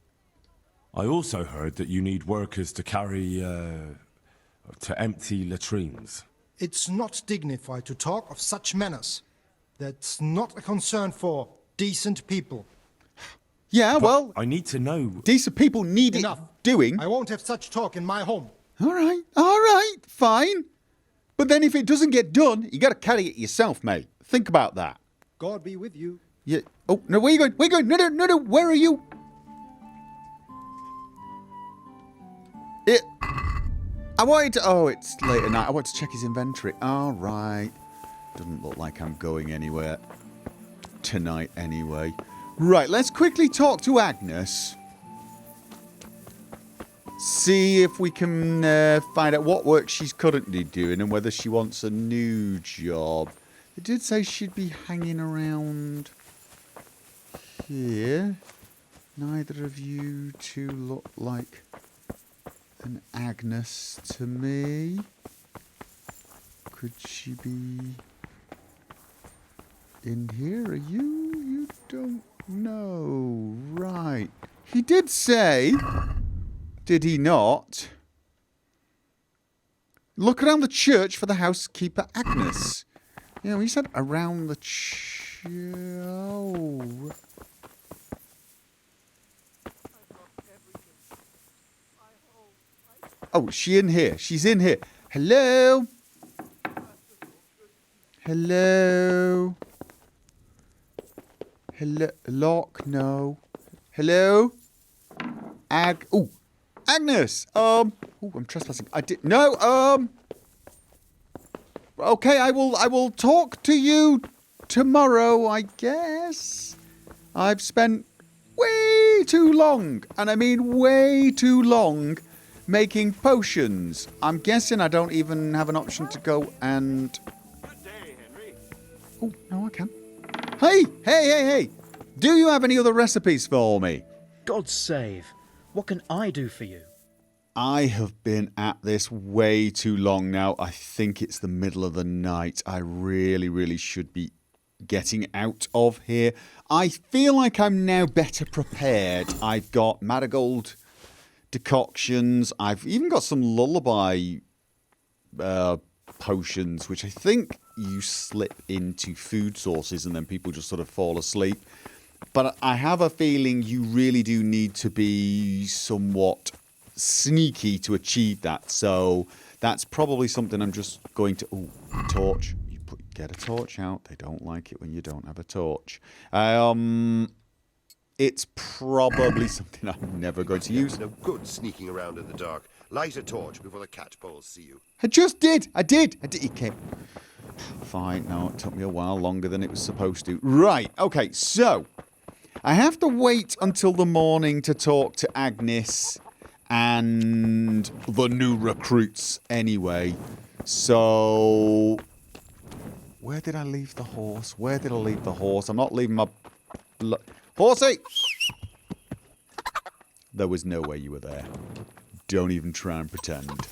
B: I also heard that you need workers to carry, to empty latrines.
I: It's not dignified to talk of such manners. That's not a concern for decent people.
A: Yeah,
B: But
A: well,
B: I need to know.
A: decent people need
I: Enough.
A: it doing.
I: I won't have such talk in my home.
A: All right, fine. But then if it doesn't get done, you got to carry it yourself, mate. Think about that.
I: God be with you.
A: Yeah. Oh, no, where are you going? Where are you going? No, where are you? I wanted to... Oh, it's late at night. I want to check his inventory. All right. Doesn't look like I'm going anywhere. tonight anyway. Right, let's quickly talk to Agnes. See if we can find out what work she's currently doing and whether she wants a new job. It did say she'd be hanging around here. Neither of you two look like an Agnes to me. Could she be in here? Are you? You don't know. Right. He did say, did he not? Look around the church for the housekeeper Agnes. Yeah, he said around the church. Oh, she in here. She's in here. Hello? Hello? Hello? Lock? No. Hello? Ooh. Agnes! Ooh, I'm trespassing. No, okay, I will talk to you tomorrow, I guess. I've spent way too long, and I mean way too long, making potions. I'm guessing I don't even have an option to go and...
D: Good day, Henry.
A: Oh, no, I can. Hey! Do you have any other recipes for me?
F: God save. What can I do for you?
A: I have been at this way too long now. I think it's the middle of the night. I really should be getting out of here. I feel like I'm now better prepared. I've got marigold decoctions. I've even got some lullaby potions, which I think you slip into food sources and then people just sort of fall asleep. But I have a feeling you really do need to be somewhat sneaky to achieve that. So that's probably something I'm just going to... Ooh, torch. Get a torch out. They don't like it when you don't have a torch. It's probably something I'm never going to use.
J: No good sneaking around in the dark. Light a torch before the catchpoles see you.
A: I just did. I did. He came. Fine. No, it took me a while longer than it was supposed to. Right. Okay. So I have to wait until the morning to talk to Agnes and the new recruits anyway. So where did I leave the horse? I'm not leaving my... Horsey! There was no way you were there. Don't even try and pretend.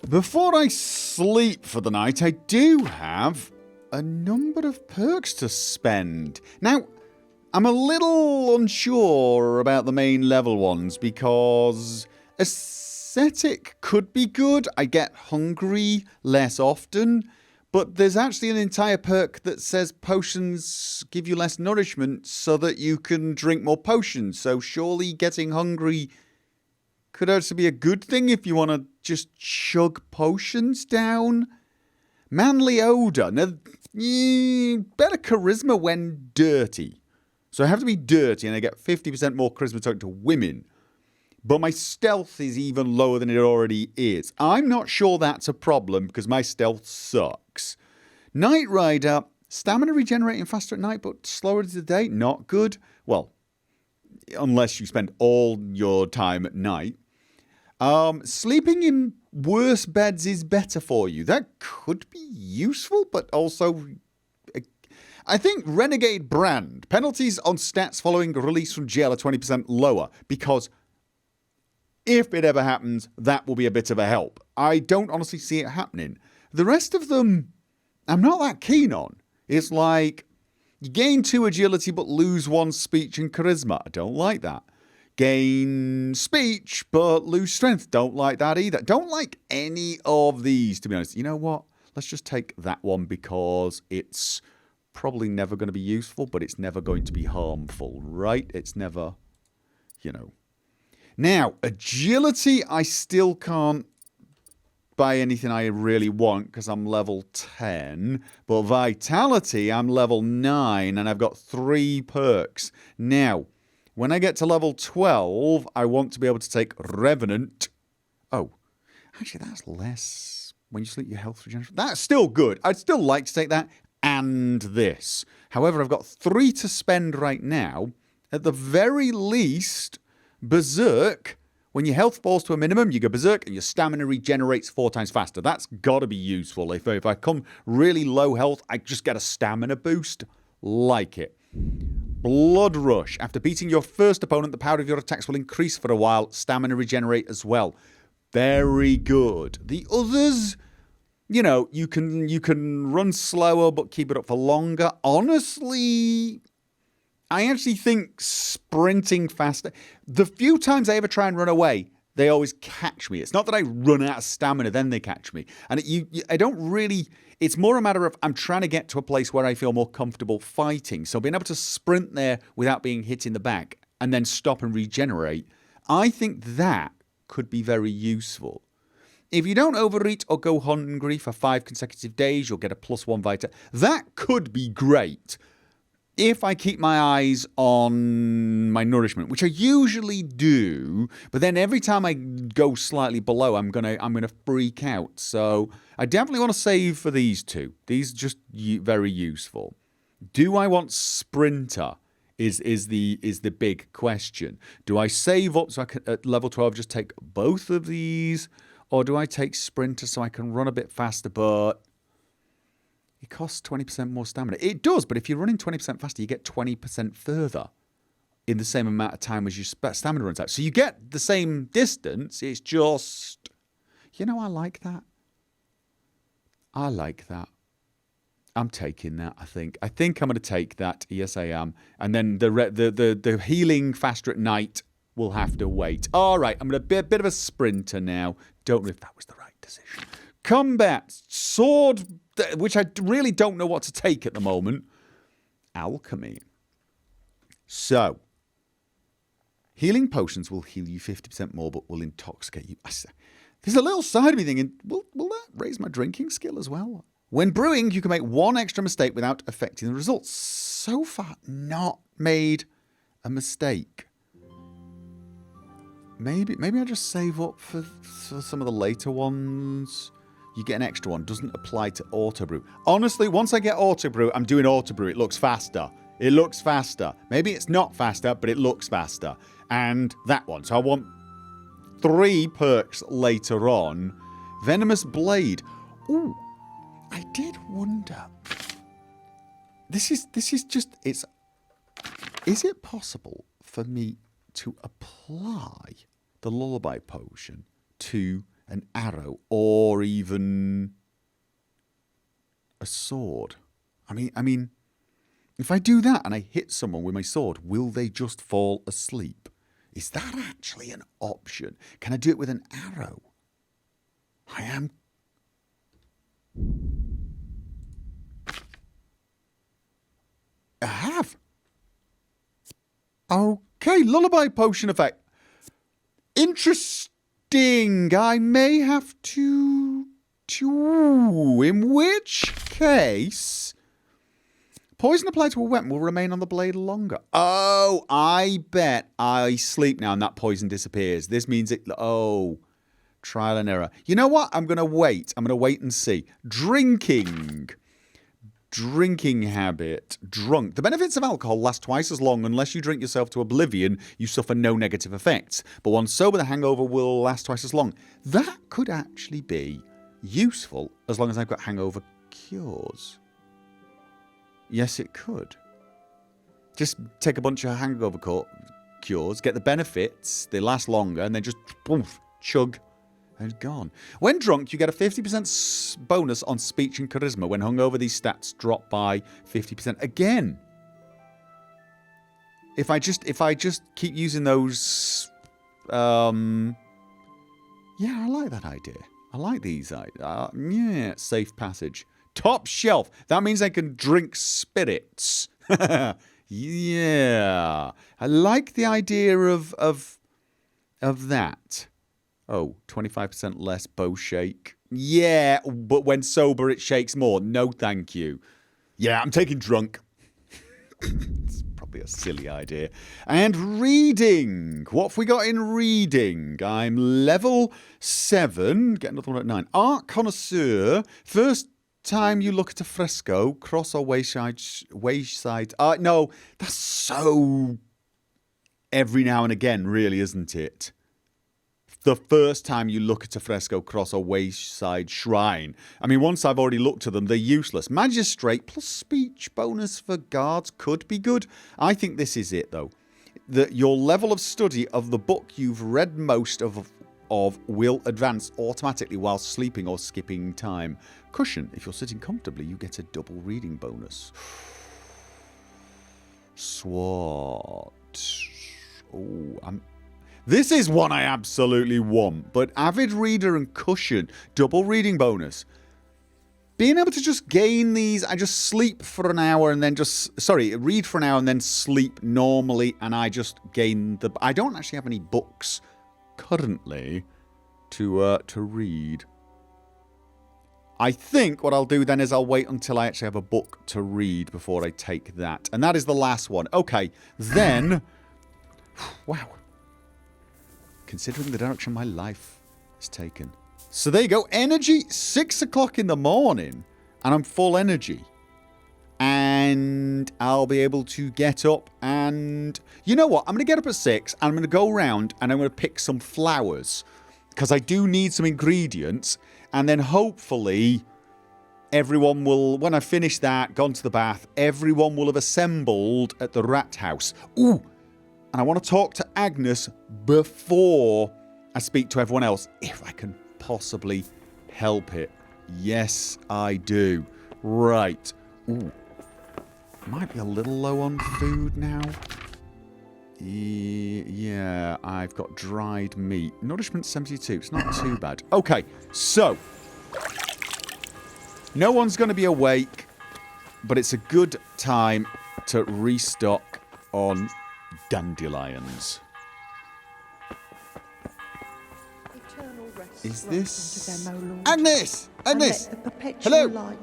A: Before I sleep for the night, I do have a number of perks to spend. Now, I'm a little unsure about the main level ones because Ascetic could be good. I get hungry less often. But there's actually an entire perk that says potions give you less nourishment so that you can drink more potions. So surely getting hungry could also be a good thing if you want to just chug potions down. Manly odor. Now, better charisma when dirty. So I have to be dirty and I get 50% more charisma talking to women. But my stealth is even lower than it already is. I'm not sure that's a problem because my stealth sucks. Night Rider, stamina regenerating faster at night but slower into the day. Not good. Well, unless you spend all your time at night. Sleeping in worse beds is better for you. That could be useful, but also... I think Renegade Brand. Penalties on stats following release from jail are 20% lower because... if it ever happens, that will be a bit of a help. I don't honestly see it happening. The rest of them, I'm not that keen on. It's like, you gain 2 agility but lose 1 speech and charisma. I don't like that. Gain speech but lose strength. Don't like that either. Don't like any of these, to be honest. You know what? Let's just take that one because it's probably never going to be useful, but it's never going to be harmful, right? It's never, you know. Now, agility, I still can't buy anything I really want because I'm level 10. But vitality, I'm level 9 and I've got 3 perks. Now, when I get to level 12, I want to be able to take Revenant. Oh, actually, that's less. When you sleep, your health regeneration. That's still good. I'd still like to take that. and this. However, I've got 3 to spend right now. At the very least, Berserk. When your health falls to a minimum, you go Berserk and your stamina regenerates 4 times faster. That's got to be useful. If I come really low health, I just get a stamina boost. Like it. Blood Rush. After beating your first opponent, the power of your attacks will increase for a while. Stamina regenerate as well. Very good. The others, you know, you can run slower but keep it up for longer. Honestly, I actually think sprinting faster. The few times I ever try and run away, they always catch me. It's not that I run out of stamina, then they catch me. And I don't really... It's more a matter of I'm trying to get to a place where I feel more comfortable fighting. So being able to sprint there without being hit in the back and then stop and regenerate, I think that could be very useful. If you don't overeat or go hungry for 5 consecutive days, you'll get a +1 Vita. That could be great. If I keep my eyes on my nourishment, which I usually do, but then every time I go slightly below, I'm gonna freak out. So I definitely want to save for these 2. These are just very useful. Do I want Sprinter? Is the big question. Do I save up so I can at level 12 just take both of these, or do I take Sprinter so I can run a bit faster, but it costs 20% more stamina? It does, but if you're running 20% faster, you get 20% further in the same amount of time as your stamina runs out. So you get the same distance, it's just... You know, I like that. I like that. I'm taking that, I think. I think I'm going to take that. Yes, I am. And then the healing faster at night will have to wait. All right, I'm going to be a bit of a sprinter now. Don't know if that was the right decision. Combat. Sword... which I really don't know what to take at the moment. Alchemy. So, healing potions will heal you 50% more, but will intoxicate you. There's a little side of me thinking, will that raise my drinking skill as well? When brewing, you can make 1 extra mistake without affecting the results. So far, not made a mistake. Maybe I just save up for some of the later ones. You get an extra one. Doesn't apply to auto brew. Honestly, once I get auto brew, I'm doing auto brew. It looks faster. It looks faster. Maybe it's not faster, but it looks faster. And that one. So I want 3 perks later on. Venomous Blade. Ooh, I did wonder. This is just... Is it possible for me to apply the lullaby potion to an arrow or even a sword? I mean, if I do that and I hit someone with my sword, will they just fall asleep? Is that actually an option? Can I do it with an arrow? I have. Okay, lullaby potion effect. Interesting. I may have to... In which case... Poison applied to a weapon will remain on the blade longer. Oh, I bet I sleep now and that poison disappears. This means it... Oh, trial and error. You know what? I'm going to wait. I'm going to wait and see. Drinking habit. Drunk. The benefits of alcohol last twice as long. Unless you drink yourself to oblivion, you suffer no negative effects. But once sober, the hangover will last twice as long. That could actually be useful as long as I've got hangover cures. Yes, it could. Just take a bunch of hangover cures, get the benefits, they last longer, and then just poof, chug, and gone. When drunk, you get a 50% bonus on speech and charisma. When hungover, these stats drop by 50%. Again, if I just keep using those, yeah, I like that idea. I like these ideas. Yeah, safe passage. Top shelf. That means I can drink spirits. Yeah. I like the idea of that. Oh, 25% less bow shake. Yeah, but when sober it shakes more. No, thank you. Yeah, I'm taking drunk. It's probably a silly idea. And reading. What have we got in reading? I'm level 7. Get another one at 9. Art Connoisseur. First time you look at a fresco, cross or wayside... no, that's so... every now and again, really, isn't it? The first time you look at a fresco, cross or wayside shrine. I mean, once I've already looked at them, they're useless. Magistrate plus speech bonus for guards could be good. I think this is it, though. That your level of study of the book you've read most of will advance automatically while sleeping or skipping time. Cushion. If you're sitting comfortably, you get a double reading bonus. Swat. Oh, this is one I absolutely want. But avid reader and cushion. Double reading bonus. Being able to just gain these, I just sleep for an hour and then read for an hour and then sleep normally, and I just gain the... I don't actually have any books currently to read. I think what I'll do then is I'll wait until I actually have a book to read before I take that. And that is the last one. Okay, then... wow. Considering the direction my life is taken. So there you go. Energy, 6 o'clock in the morning. And I'm full energy. And I'll be able to get up and... You know what? I'm going to get up at 6. And I'm going to go around and I'm going to pick some flowers. Because I do need some ingredients. And then hopefully everyone will... When I finish that, gone to the bath, everyone will have assembled at the rat house. Ooh! And I want to talk to Agnes before I speak to everyone else. If I can possibly help it. Yes, I do. Right. Ooh. Might be a little low on food now. Yeah, I've got dried meat. Nourishment 72. It's not too bad. Okay, so. No one's going to be awake. But it's a good time to restock on dandelions. Is this... Agnes! Agnes! Hello!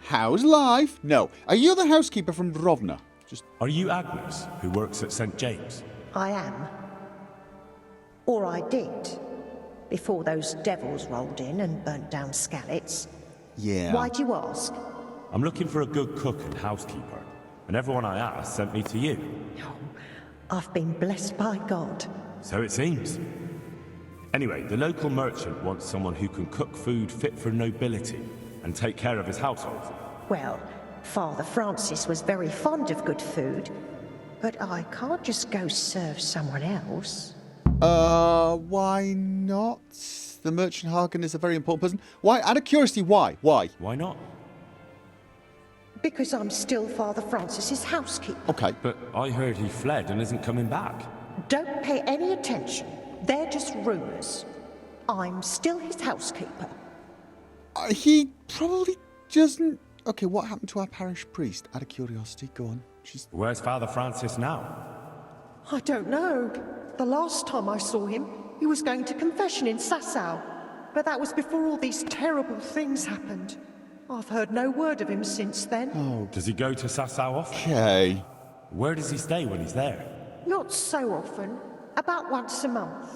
A: How's life? No. Are you the housekeeper from Rovna?
B: Are you Agnes, who works at St. James?
K: I am. Or I did. Before those devils rolled in and burnt down Skalitz.
A: Yeah.
K: Why'd you ask?
B: I'm looking for a good cook and housekeeper. And everyone I asked sent me to you.
K: Oh, I've been blessed by God.
B: So it seems. Anyway, the local merchant wants someone who can cook food fit for nobility and take care of his household.
K: Well, Father Francis was very fond of good food, but I can't just go serve someone else.
A: Why not? The merchant Harkin is a very important person. Why? Out of curiosity, why? Why?
B: Why not?
K: Because I'm still Father Francis's housekeeper.
A: Okay.
B: But I heard he fled and isn't coming back.
K: Don't pay any attention. They're just rumors. I'm still his housekeeper.
A: He probably doesn't... Okay, what happened to our parish priest? Out of curiosity, go on.
B: Where's Father Francis now?
K: I don't know. The last time I saw him, he was going to confession in Sasau. But that was before all these terrible things happened. I've heard no word of him since then.
A: Oh.
B: Does he go to Sasau often?
A: Okay.
B: Where does he stay when he's there?
K: Not so often. About once a month.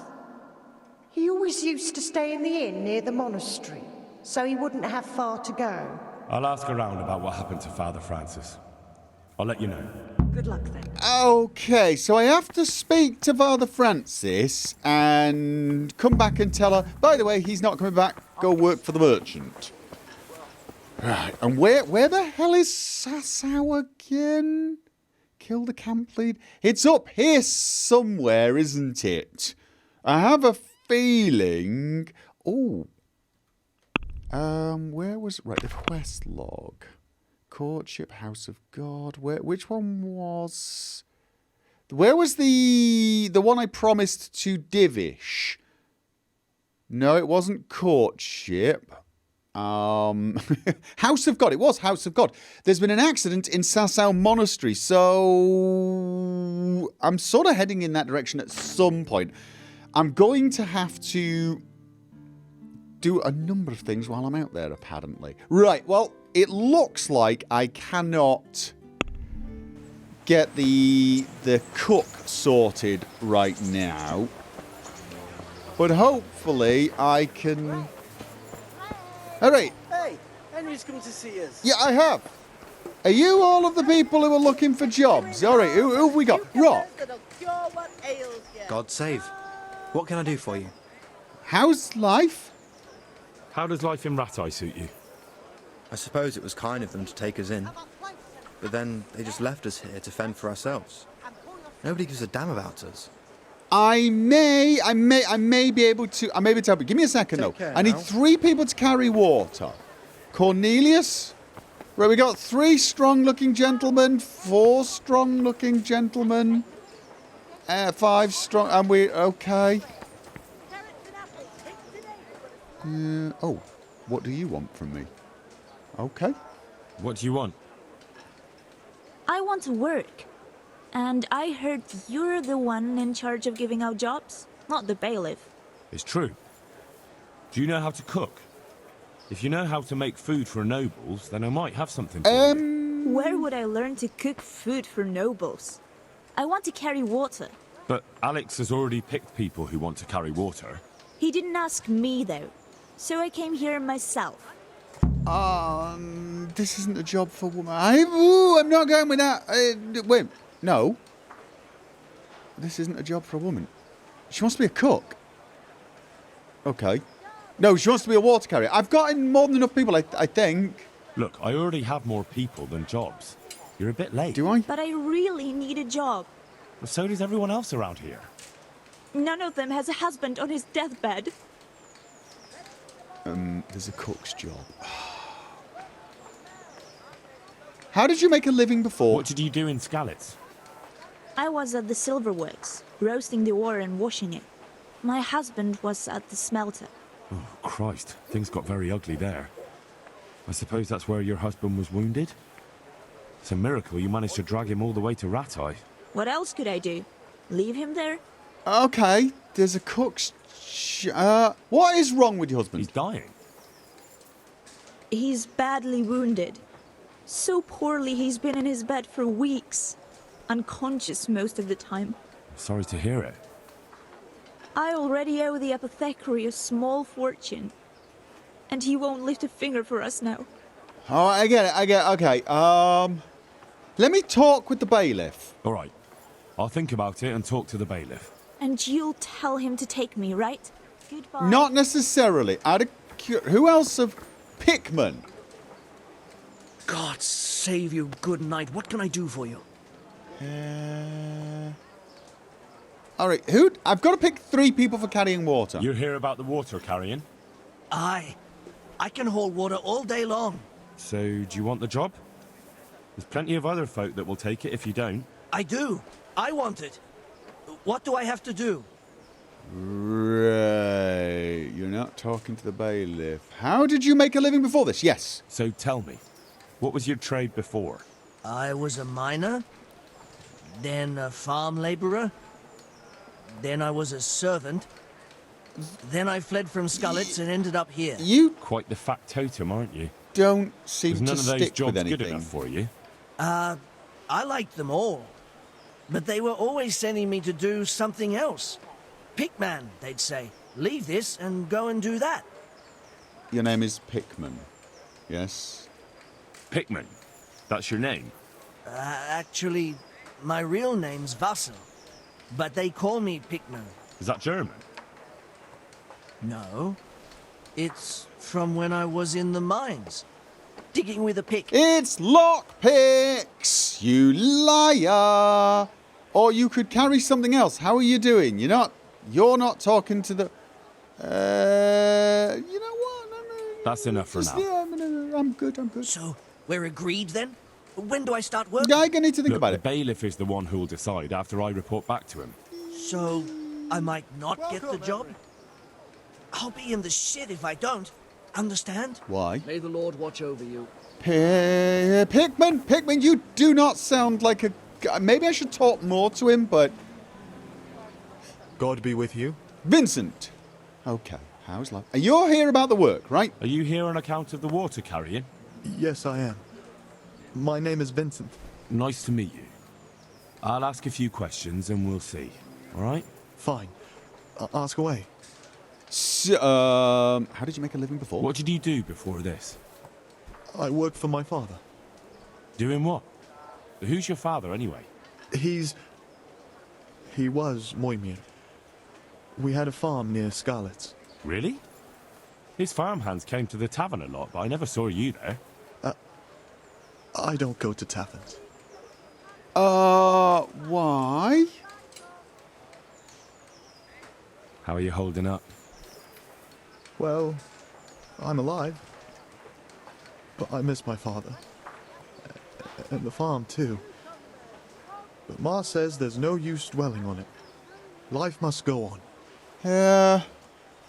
K: He always used to stay in the inn near the monastery, so he wouldn't have far to go.
B: I'll ask around about what happened to Father Francis. I'll let you know.
K: Good luck then.
A: Okay, so I have to speak to Father Francis and come back and tell her, by the way, he's not coming back, go work for the merchant. Right, and where the hell is Sasau again? Kill the camp lead? It's up here somewhere, isn't it? I have a feeling... Oh. Where was... Right, the quest log. Courtship, House of God. Which one was... Where was the one I promised to Divish? No, it wasn't courtship. House of God. It was House of God. There's been an accident in Sasau Monastery, so I'm sort of heading in that direction at some point. I'm going to have to do a number of things while I'm out there, apparently. Right, well, it looks like I cannot get the cook sorted right now. But hopefully I can... All right.
L: Hey, Henry's come to see us.
A: Yeah, I have. Are you all of the people who are looking for jobs? All right, who have we got? Rock.
L: God save. What can I do for you?
A: How's life?
B: How does life in Rat Eye suit you?
L: I suppose it was kind of them to take us in. But then they just left us here to fend for ourselves. Nobody gives a damn about us.
A: I may be able to help you. Give me a second, though. I need 3 people to carry water. Cornelius? Right, we got 3 strong-looking gentlemen, 4 strong-looking gentlemen, 5 strong, and we, okay. Oh, what do you want from me? Okay.
B: What do you want?
H: I want to work. And I heard you're the one in charge of giving out jobs, not the bailiff.
B: It's true. Do you know how to cook? If you know how to make food for nobles, then I might have something for you.
H: Where would I learn to cook food for nobles? I want to carry water.
B: But Alex has already picked people who want to carry water.
H: He didn't ask me, though. So I came here myself.
A: This isn't a job for women. I'm not going with that. Wait, no. This isn't a job for a woman. She wants to be a cook. Okay. No, she wants to be a water carrier. I've got more than enough people, I think.
B: Look, I already have more people than jobs. You're a bit late.
A: Do I?
H: But I really need a job.
B: Well, so does everyone else around here.
H: None of them has a husband on his deathbed.
A: There's a cook's job. How did you make a living before?
B: What did you do in Skalitz?
H: I was at the silverworks, roasting the ore and washing it. My husband was at the smelter.
B: Oh, Christ. Things got very ugly there. I suppose that's where your husband was wounded? It's a miracle you managed to drag him all the way to Rat Eye.
H: What else could I do? Leave him there?
A: Okay, there's a cook's... what is wrong with your husband?
B: He's dying.
H: He's badly wounded. So poorly he's been in his bed for weeks. Unconscious most of the time.
B: Sorry to hear it.
H: I already owe the apothecary a small fortune. And he won't lift a finger for us now.
A: Oh, I get it, okay. Let me talk with the bailiff.
B: All right. I'll think about it and talk to the bailiff.
H: And you'll tell him to take me, right? Goodbye.
A: Not necessarily. Who else of Pickman?
L: God save you, good night. What can I do for you?
A: All right, I've got to pick 3 people for carrying water.
B: You hear about the water carrying?
L: Aye. I can hold water all day long.
B: So, do you want the job? There's plenty of other folk that will take it if you don't.
L: I do. I want it. What do I have to do?
A: Right. You're not talking to the bailiff. How did you make a living before this? Yes.
B: So tell me, what was your trade before?
L: I was a miner, then a farm labourer, then I was a servant, then I fled from Skalitz and ended up here.
A: You
B: quite the factotum, aren't you?
A: Don't seem
B: none
A: to
B: of those
A: stick
B: jobs
A: with anything.
B: good enough for you?
L: I liked them all, but they were always sending me to do something else. Pickman, they'd say. Leave this and go and do that.
A: Your name is Pickman, yes?
B: Pickman? That's your name?
L: Actually, my real name's Vassal, but they call me Pickman.
B: Is that German?
L: No. It's from when I was in the mines, digging with a pick.
A: It's lockpicks, you liar! Or you could carry something else. How are you doing? You're not talking to the... you know what?
B: That's enough for now.
A: Yeah, I'm good.
L: So, we're agreed then? When do I start work?
A: I need to think about it.
B: The bailiff is the one who'll decide after I report back to him.
L: So, I might not get the job? I'll be in the shit if I don't. Understand?
A: Why?
L: May the Lord watch over you.
A: Pickman, you do not sound like a... Maybe I should talk more to him, but...
M: God be with you.
A: Vincent! Okay, how's life? You're here about the work, right?
B: Are you here on account of the water carrying?
M: Yes, I am. My name is Vincent.
B: Nice to meet you. I'll ask a few questions and we'll see. All right?
M: Fine. Ask away.
A: How did you make a living before?
B: What did you do before this?
M: I work for my father.
B: Doing what? Who's your father, anyway?
M: He was Moimir. We had a farm near Scarlet's.
B: Really? His farmhands came to the tavern a lot, but I never saw you there.
M: I don't go to taverns.
A: Why?
B: How are you holding up?
M: Well, I'm alive. But I miss my father. And the farm, too. But Ma says there's no use dwelling on it. Life must go on.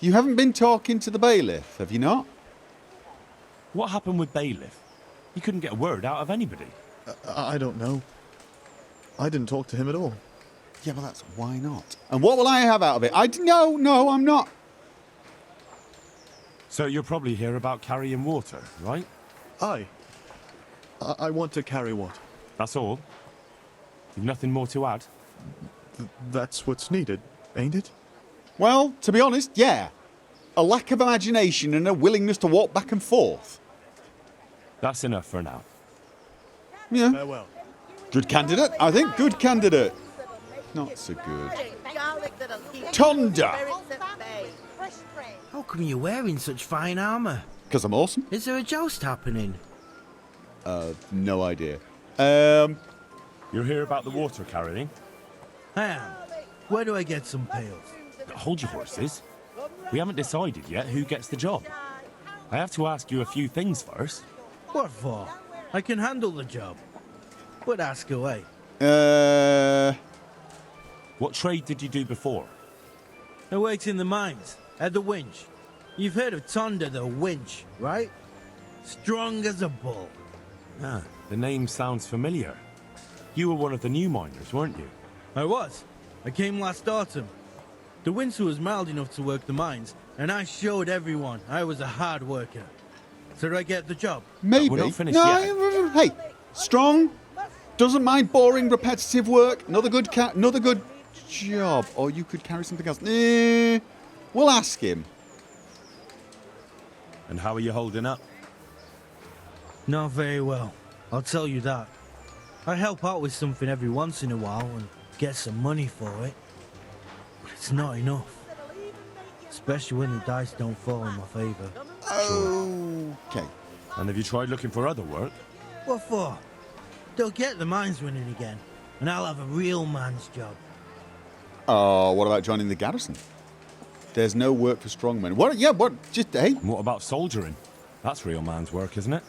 A: You haven't been talking to the bailiff, have you not?
B: What happened with bailiff? He couldn't get a word out of anybody.
M: I don't know. I didn't talk to him at all.
A: Yeah, well, that's why not. And what will I have out of it? No, I'm not.
B: So you're probably here about carrying water, right?
M: I want to carry water.
B: That's all? You've nothing more to add?
M: That's what's needed, ain't it?
A: Well, to be honest, yeah. A lack of imagination and a willingness to walk back and forth.
B: That's enough for now.
A: Yeah.
M: Farewell.
A: Good candidate, I think. Good candidate. Not so good. Tonda!
N: How come you're wearing such fine armour?
A: Because I'm awesome.
N: Is there a joust happening?
A: No idea.
B: You're here about the water carrying?
N: I am. Where do I get some pails?
B: Hold your horses. We haven't decided yet who gets the job. I have to ask you a few things first.
N: What for? I can handle the job. But ask away.
B: What trade did you do before?
N: I worked in the mines, at the winch. You've heard of Tonda the winch, right? Strong as a bull.
B: Ah, the name sounds familiar. You were one of the new miners, weren't you?
N: I was. I came last autumn. The winter was mild enough to work the mines, and I showed everyone I was a hard worker. So did I get the job?
A: Maybe.
B: We're not finished yet.
A: Hey, strong, doesn't mind boring, repetitive work. Another good job. Or you could carry something else. We'll ask him.
B: And how are you holding up?
N: Not very well. I'll tell you that. I help out with something every once in a while and get some money for it. But it's not enough. Especially when the dice don't fall in my favour.
A: Okay.
B: And have you tried looking for other work?
N: What for? They'll get the mines running again, and I'll have a real man's job.
A: What about joining the garrison? There's no work for strongmen. What? Yeah, what? Just, hey?
B: What about soldiering? That's real man's work, isn't it?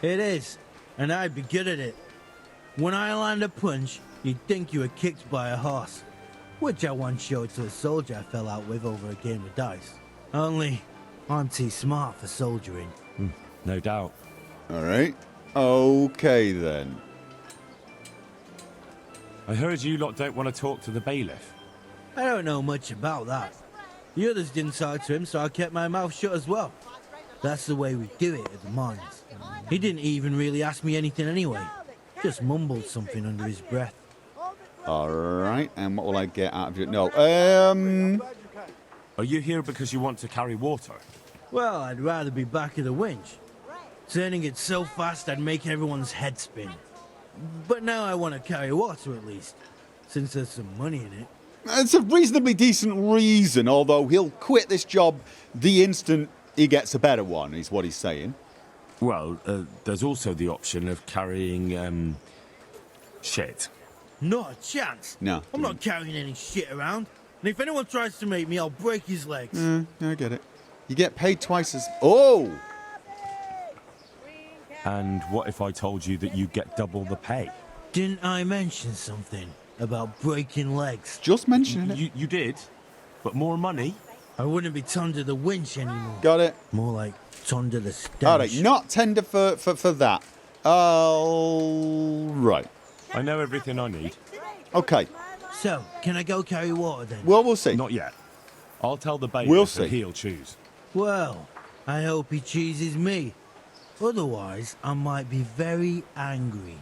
N: It is, and I'd be good at it. When I land a punch, you'd think you were kicked by a horse. Which I once showed to a soldier I fell out with over a game of dice. Only, I'm too smart for soldiering.
B: No doubt.
A: Alright. Okay, then.
B: I heard you lot don't want to talk to the bailiff.
N: I don't know much about that. The others didn't talk to him, so I kept my mouth shut as well. That's the way we do it at the mines. He didn't even really ask me anything anyway. Just mumbled something under his breath.
A: Alright, and what will I get out of you? No,
B: Are you here because you want to carry water?
N: Well, I'd rather be back at the winch. Turning it so fast I'd make everyone's head spin. But now I want to carry water at least, since there's some money in it.
A: It's a reasonably decent reason, although he'll quit this job the instant he gets a better one, is what he's saying.
B: Well, there's also the option of carrying, shit.
N: Not a chance.
A: No.
N: I'm not carrying any shit around. And if anyone tries to make me, I'll break his legs.
A: I get it. You get paid twice as... Oh!
B: And what if I told you that you get double the pay?
N: Didn't I mention something about breaking legs?
A: Just mentioning it.
B: You did, but more money?
N: I wouldn't be Tonda the winch anymore.
A: Got it.
N: More like Tonda the stench.
A: Alright, not tender for that. Right.
B: I know everything I need.
A: Okay.
N: So, can I go carry water then?
A: Well, we'll see.
B: Not yet. I'll tell the bailiff
A: We'll see.
B: that he'll choose.
N: Well, I hope he chooses me. Otherwise, I might be very angry.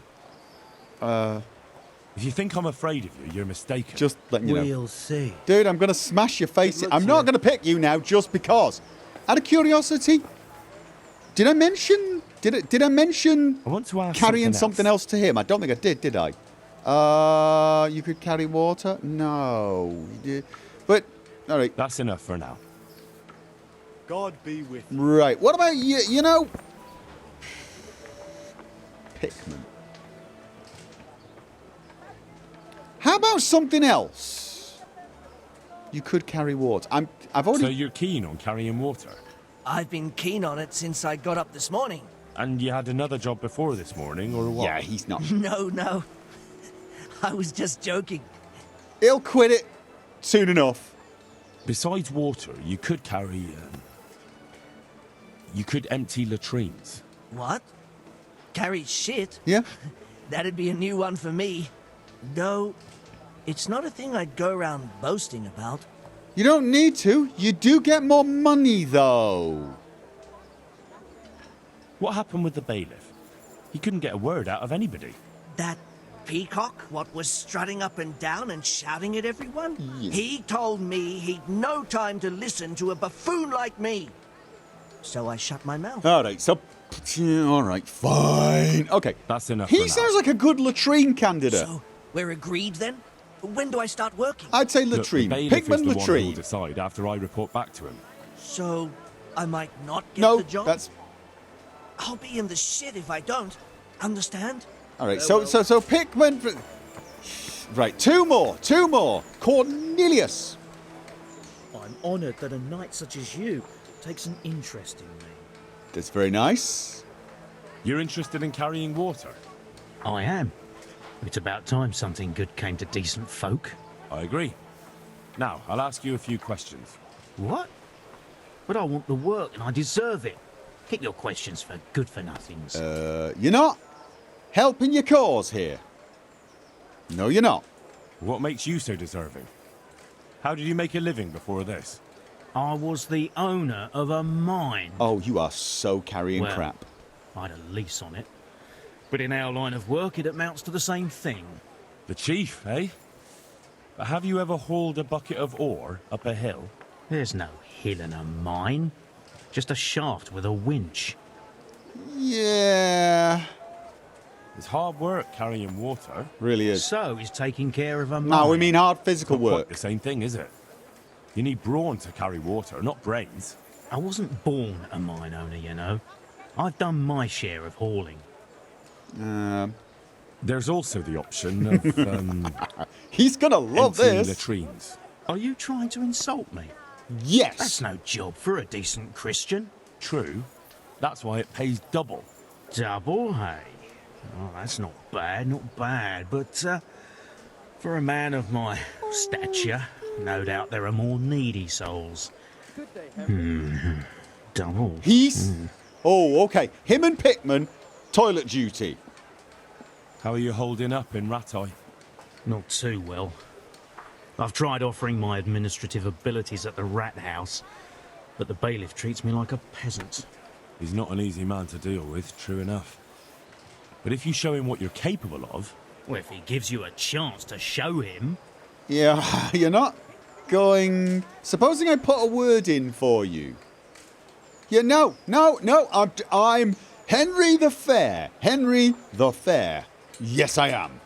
B: If you think I'm afraid of you, you're mistaken.
A: Just letting you know.
N: We'll see.
A: Dude, I'm going to smash your face in. I'm not going to pick you now just because. Out of curiosity, did I mention... Did I mention
B: I want to ask
A: carrying something else to him? I don't think I did I? You could carry water? No. But, all right.
B: That's enough for now.
M: God be with you.
A: Right. What about you? You know... Pickman. How about something else? You could carry water. I've already...
B: So you're keen on carrying water?
L: I've been keen on it since I got up this morning.
B: And you had another job before this morning, or what?
A: Yeah, he's not.
L: No. I was just joking.
A: He'll quit it soon enough.
B: Besides water, you could carry... you could empty latrines.
L: What? Carry shit?
A: Yeah.
L: That'd be a new one for me. No, it's not a thing I'd go around boasting about.
A: You don't need to. You do get more money, though.
B: What happened with the bailiff? He couldn't get a word out of anybody.
L: That peacock, what was strutting up and down and shouting at everyone?
A: Yeah.
L: He told me he'd no time to listen to a buffoon like me. So I shut my mouth.
A: All right, so... All right, fine. Okay.
B: That's enough
A: He
B: for now.
A: sounds like a good latrine candidate.
L: So, we're agreed then? When do I start working?
A: I'd say
B: Look,
A: latrine.
B: the bailiff
A: Pickman
B: is the one
A: latrine.
B: who'll decide after I report back to him.
L: So, I might not get
A: No,
L: the job?
A: that's...
L: I'll be in the shit if I don't. Understand?
A: All right, so Pickman... Right, two more. Cornelius.
F: I'm honoured that a knight such as you takes an interest in me.
A: That's very nice.
B: You're interested in carrying water?
F: I am. It's about time something good came to decent folk.
B: I agree. Now, I'll ask you a few questions.
F: What? But I want the work and I deserve it. Keep your questions for good-for-nothings.
A: You're not helping your cause here. No, you're not.
B: What makes you so deserving? How did you make a living before this?
F: I was the owner of a mine.
A: Oh, you are so carrying
F: Well,
A: crap.
F: I had a lease on it. But in our line of work, it amounts to the same thing.
B: The chief, eh? But have you ever hauled a bucket of ore up a hill?
F: There's no hill in a mine. Just a shaft with a winch.
A: Yeah.
B: It's hard work carrying water.
A: Really is.
F: So is taking care of a mine.
A: No, we mean hard physical
B: Not quite
A: work.
B: the same thing, is it? You need brawn to carry water, not brains.
F: I wasn't born a mine owner, you know. I've done my share of hauling.
B: There's also the option of,
A: He's gonna love
B: emptying
A: this.
B: latrines.
F: Are you trying to insult me?
A: Yes.
F: That's no job for a decent Christian.
B: True. That's why it pays double.
F: Double, hey? Oh, that's not bad. But for a man of my stature, no doubt there are more needy souls. Double.
A: He's... Oh, okay. Him and Pickman, toilet duty.
B: How are you holding up in Rattay?
F: Not too well. I've tried offering my administrative abilities at the rat house, but the bailiff treats me like a peasant.
B: He's not an easy man to deal with, true enough. But if you show him what you're capable of...
F: Well, if he gives you a chance to show him...
A: Yeah, you're not going... Supposing I put a word in for you. Yeah, no. I'm Henry the Fair. Henry the Fair. Yes, I am.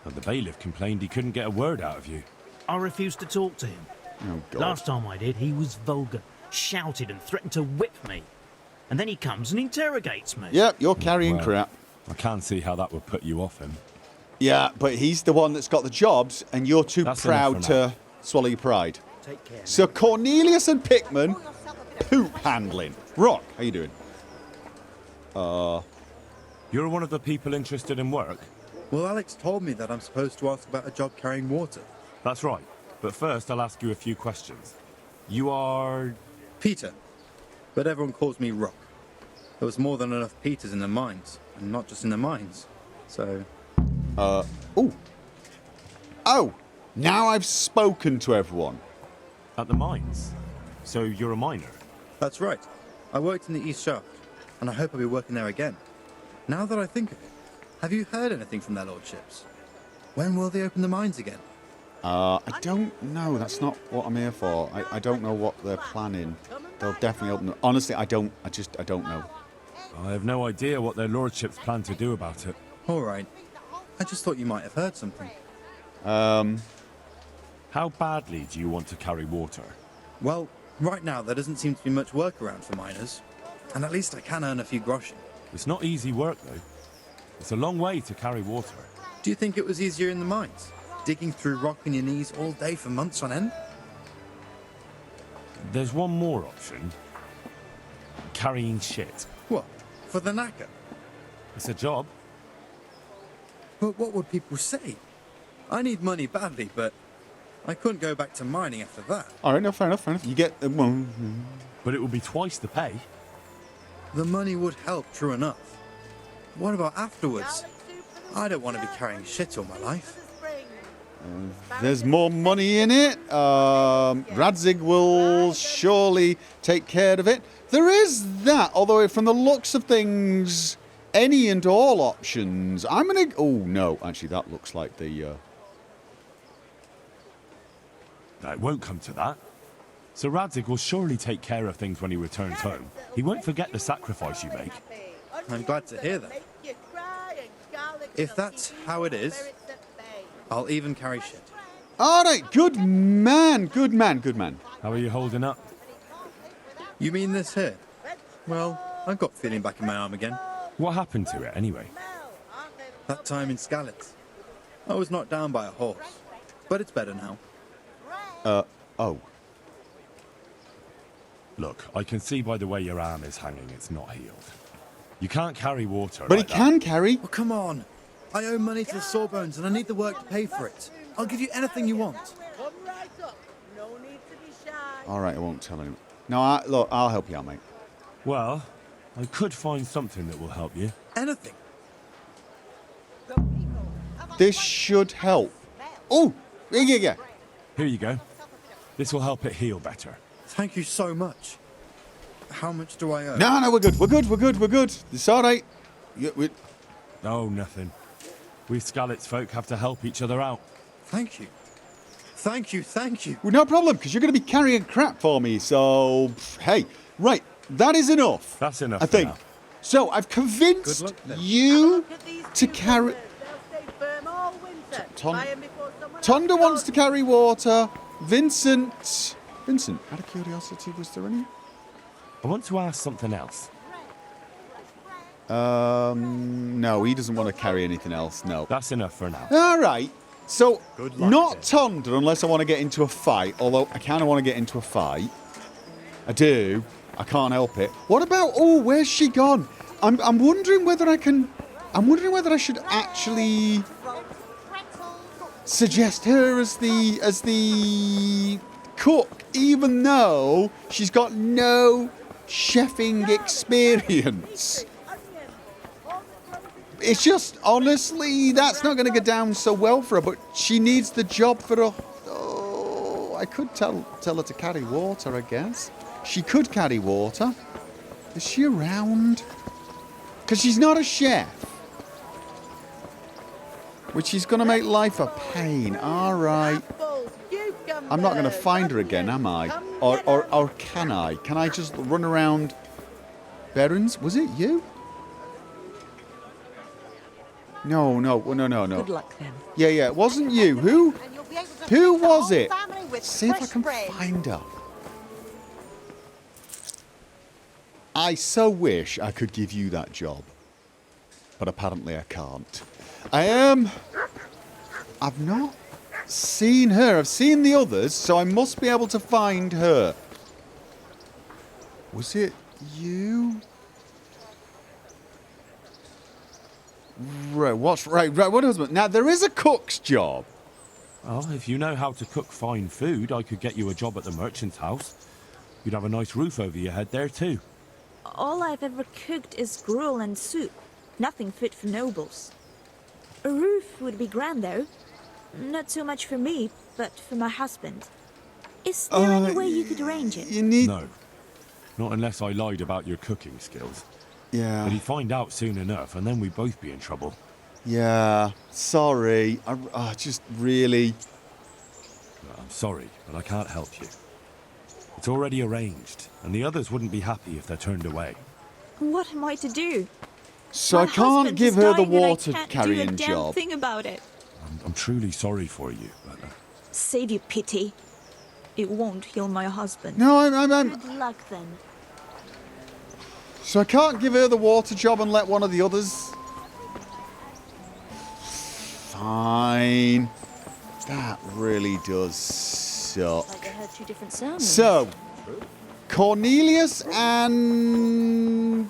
B: And the bailiff complained he couldn't get a word out of you.
F: I refused to talk to him.
A: Oh, God.
F: Last time I did, he was vulgar, shouted and threatened to whip me. And then he comes and interrogates me.
A: Yep, you're carrying
B: Well,
A: crap.
B: I can't see how that would put you off him.
A: Yeah, but he's the one that's got the jobs, and you're too
B: That's
A: proud
B: enough
A: to swallow your pride.
F: Take care.
A: So Cornelius and Pickman, poop handling. Rock, how you doing?
B: You're one of the people interested in work?
O: Well, Alex told me that I'm supposed to ask about a job carrying water.
B: That's right. But first, I'll ask you a few questions. You are...
O: Peter. But everyone calls me Rock. There was more than enough Peters in the mines, and not just in the mines. So...
A: Oh, now I've spoken to everyone.
B: At the mines? So you're a miner?
O: That's right. I worked in the East Shaft, and I hope I'll be working there again. Now that I think of it, have you heard anything from their lordships? When will they open the mines again?
A: I don't know. That's not what I'm here for. I don't know what they're planning. They'll definitely open them. Honestly, I don't know.
B: I have no idea what their lordships plan to do about it.
O: All right. I just thought you might have heard something.
B: How badly do you want to carry water?
O: Well, right now there doesn't seem to be much work around for miners. And at least I can earn a few groschen.
B: It's not easy work, though. It's a long way to carry water.
O: Do you think it was easier in the mines? Digging through rock on your knees all day for months on end?
B: There's one more option. Carrying shit.
O: What? For the knacker?
B: It's a job.
O: But what would people say? I need money badly, but I couldn't go back to mining after that.
A: All right, no, fair enough. You get...
B: But it would be twice the pay.
O: The money would help, true enough. What about afterwards? I don't want to be carrying shit all my life.
A: There's more money in it. Radzig will surely take care of it. There is that, although from the looks of things, any and all options. I'm going to... Oh, no. Actually, that looks like the...
B: It won't come to that. So Radzig will surely take care of things when he returns home. He won't forget the sacrifice you make.
O: I'm glad to hear that. If that's how it is, I'll even carry shit.
A: All right, good man, good man, good man.
B: How are you holding up?
O: You mean this here? Well, I've got feeling back in my arm again.
B: What happened to it, anyway?
O: That time in Skalitz. I was knocked down by a horse, but it's better now.
A: Oh.
B: Look, I can see by the way your arm is hanging, it's not healed. You can't carry water.
A: But
B: like
A: he can carry.
O: Oh, come on. I owe money to the Sawbones and I need the work to pay for it. I'll give you anything you want.
A: All right, I won't tell anyone. No, look, I'll help you out, mate.
B: Well, I could find something that will help you.
O: Anything.
A: This should help. Oh, yeah.
B: Here you go. This will help it heal better.
O: Thank you so much. How much do I owe?
A: No, we're good. It's all right.
B: Oh, nothing. We Skalitz folk have to help each other out.
O: Thank you.
A: Well, no problem, because you're going to be carrying crap for me, so... Hey, right, that is enough.
B: That's enough,
A: I think.
B: now.
A: So, I've convinced you to carry... Tonda wants to carry water. Vincent, out of curiosity, was there any?
B: I want to ask something else.
A: No, he doesn't want to carry anything else, no.
B: That's enough for now.
A: All right. So,
B: Good luck,
A: not
B: then.
A: Tonda unless I want to get into a fight, although I kind of want to get into a fight. I do. I can't help it. What about... Oh, where's she gone? I'm wondering whether I can... I'm wondering whether I should actually suggest her as the cook, even though she's got no chefing experience. It's just, honestly, that's not going to go down so well for her, but she needs the job for her. Oh, I could tell her to carry water, I guess. She could carry water. Is she around? Because she's not a chef. Which is going to make life a pain. All right. I'm not going to find her again, am I? Or can I? Can I just run around... Berens? Was it you? No.
P: Good luck then.
A: Yeah, it wasn't you. Who was it? See if I can find her. I so wish I could give you that job. But apparently I can't. I've not seen her. I've seen the others, so I must be able to find her. Was it you? Right, what husband? Now, there is a cook's job.
B: Well, if you know how to cook fine food, I could get you a job at the merchant's house. You'd have a nice roof over your head there, too.
H: All I've ever cooked is gruel and soup. Nothing fit for nobles. A roof would be grand, though. Not so much for me, but for my husband. Is there any way you could arrange it?
B: No. Not unless I lied about your cooking skills.
A: Yeah.
B: But he'd find out soon enough, and then we'd both be in trouble.
A: Yeah, sorry. I just really...
B: I'm sorry, but I can't help you. It's already arranged, and the others wouldn't be happy if they're turned away.
H: What am I to do?
A: So
H: My
A: I can't
H: husband
A: give
H: is
A: her the
H: dying and I
A: water
H: can't
A: carrying
H: do a damn
A: job.
H: thing about it.
B: I'm truly sorry for you, but...
H: Save your pity. It won't heal my husband.
A: No, I'm...
H: Good luck then.
A: So I can't give her the water job and let one of the others... Fine. That really does suck.
H: Like I heard two different sounds.
A: So, Cornelius and...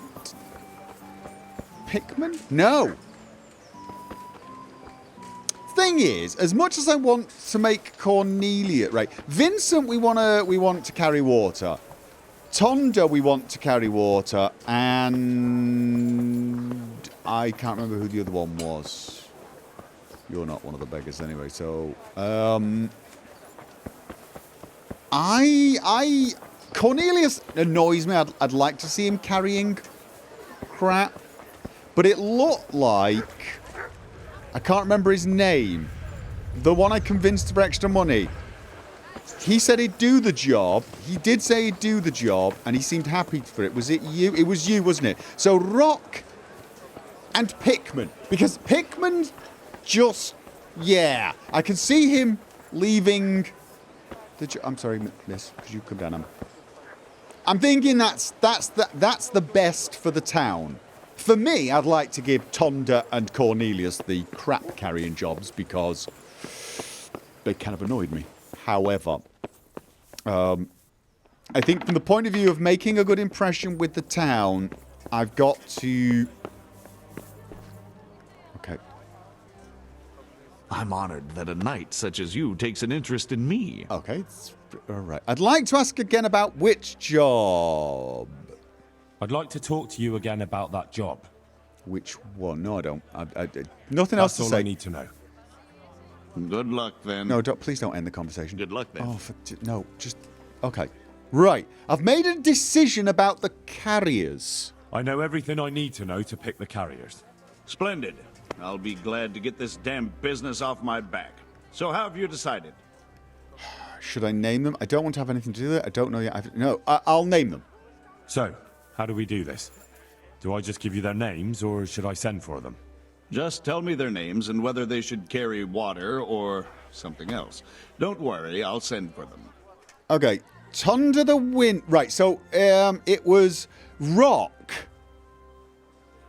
A: Pickman? No. Thing is, as much as I want to make Cornelia... Right, Vincent we want to carry water. Tonda we want to carry water. And... I can't remember who the other one was. You're not one of the beggars anyway, so... Cornelius annoys me. I'd like to see him carrying crap. But it looked like... I can't remember his name. The one I convinced for extra money. He said he'd do the job. He did say he'd do the job, and he seemed happy for it. Was it you? It was you, wasn't it? So Rock and Pickman. Because Pickman just... Yeah. I can see him leaving... I'm sorry, miss. Could you come down? I'm thinking that's the best for the town. For me, I'd like to give Tonda and Cornelius the crap-carrying jobs because they kind of annoyed me. However, I think from the point of view of making a good impression with the town, I've got to... Okay.
D: I'm honored that a knight such as you takes an interest in me.
A: Okay, all right. I'd like to ask again about which job?
B: I'd like to talk to you again about that job.
A: Which one? No, I don't. Nothing else to say.
B: That's all I need to know.
D: Good luck, then.
A: No, please don't end the conversation.
D: Good luck, then.
A: Oh, no, just... Okay. Right. I've made a decision about the carriers.
B: I know everything I need to know to pick the carriers.
D: Splendid. I'll be glad to get this damn business off my back. So how have you decided?
A: Should I name them? I don't want to have anything to do with it. I don't know yet. No, I'll name them.
B: So, how do we do this? Do I just give you their names, or should I send for them?
D: Just tell me their names and whether they should carry water or something else. Don't worry, I'll send for them.
A: Okay. Tonda the Wind. Right, so it was Rock.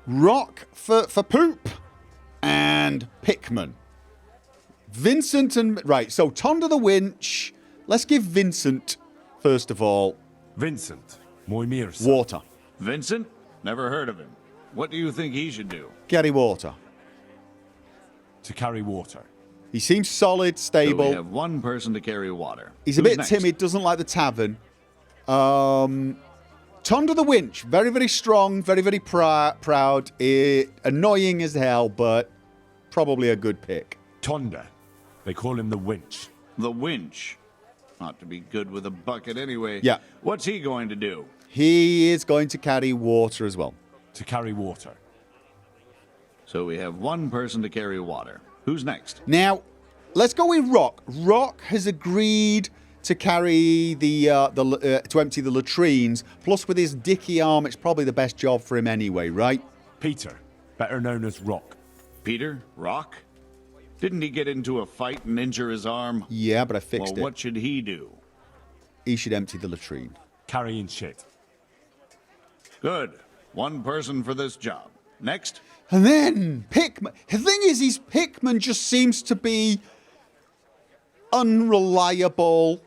A: Rock for poop. And Pickman. Vincent and... Right, so Tonda the Winch. Let's give Vincent, first of all...
B: Vincent. Moimir's.
A: Water.
D: Vincent? Never heard of him. What do you think he should do?
A: Carry water.
B: To carry water.
A: He seems solid, stable.
D: So we have one person to carry water.
A: He's a bit timid, doesn't like the tavern. Tonda the Winch. Very, very strong, very, very proud. Annoying as hell, but probably a good pick.
B: Tonda. They call him the Winch.
D: The Winch. Ought to be good with a bucket anyway.
A: Yeah.
D: What's he going to do?
A: He is going to carry water as well.
B: To carry water.
D: So we have one person to carry water. Who's next?
A: Now, let's go with Rock. Rock has agreed to carry to empty the latrines. Plus, with his dicky arm, it's probably the best job for him anyway, right?
B: Peter, better known as Rock.
D: Peter? Rock? Didn't he get into a fight and injure his arm?
A: Yeah, but I fixed it.
D: Well, what should he do?
A: He should empty the latrine.
B: Carrying shit.
D: Good. One person for this job. Next?
A: And then Pickman. The thing is, Pickman just seems to be unreliable.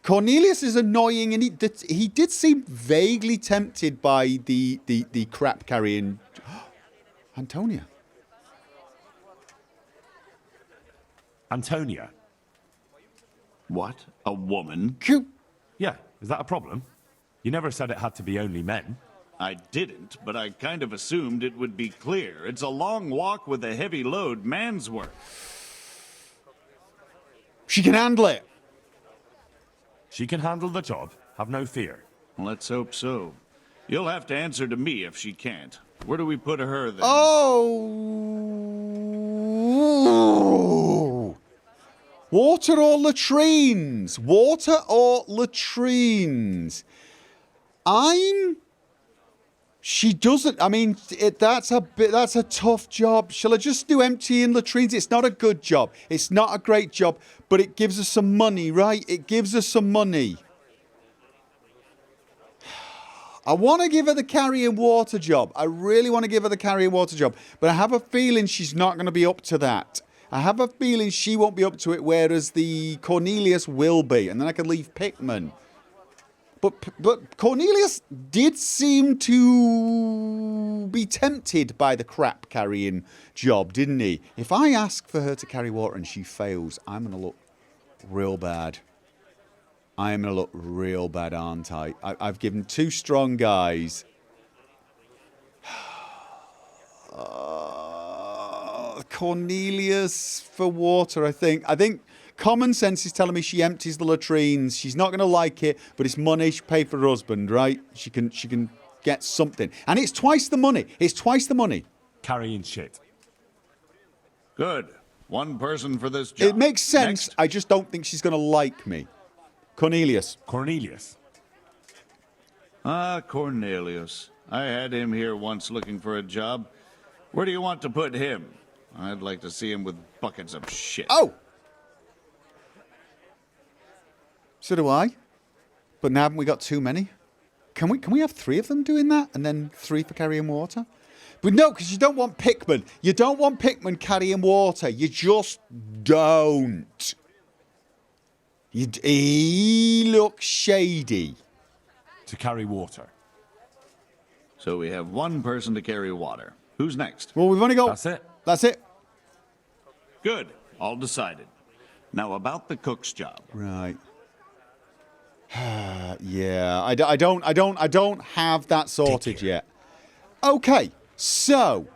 A: Cornelius is annoying, and he did seem vaguely tempted by the crap carrying. Antonia.
B: Antonia.
D: What? A woman?
B: Yeah, is that a problem? You never said it had to be only men.
D: I didn't, but I kind of assumed it would be clear. It's a long walk with a heavy load, man's work.
A: She can handle it.
B: She can handle the job. Have no fear.
D: Let's hope so. You'll have to answer to me if she can't. Where do we put her then?
A: Oh! Water or latrines? Water or latrines? She doesn't. I mean, that's a tough job. Shall I just do emptying latrines? It's not a good job. It's not a great job, but it gives us some money, right? It gives us some money. I want to give her the carrying water job. I really want to give her the carrying water job, but I have a feeling she's not going to be up to that. I have a feeling she won't be up to it, whereas the Cornelius will be, and then I can leave Pickman. But Cornelius did seem to be tempted by the crap carrying job, didn't he? If I ask for her to carry water and she fails, I'm going to look real bad. I am going to look real bad, aren't I? I've given 2 strong guys. Cornelius for water, I think. I think common sense is telling me she empties the latrines. She's not going to like it, but it's money. She paid for her husband, right? She can get something. And it's twice the money. It's twice the money.
B: Carrying shit.
D: Good. 1 person for this job.
A: It makes sense.
D: Next.
A: I just don't think she's going to like me. Cornelius.
B: Cornelius.
D: Cornelius. I had him here once looking for a job. Where do you want to put him? I'd like to see him with buckets of shit.
A: Oh! So do I. But now haven't we got too many? Can we have 3 of them doing that? And then 3 for carrying water? But no, because you don't want Pickman. You don't want Pickman carrying water. You just don't. He looks shady.
B: To carry water.
D: So we have 1 person to carry water. Who's next?
A: Well, we've only got...
B: That's it.
A: That's it.
D: Good. All decided. Now about the cook's job.
A: Right. Yeah, I don't have that sorted yet. Okay, so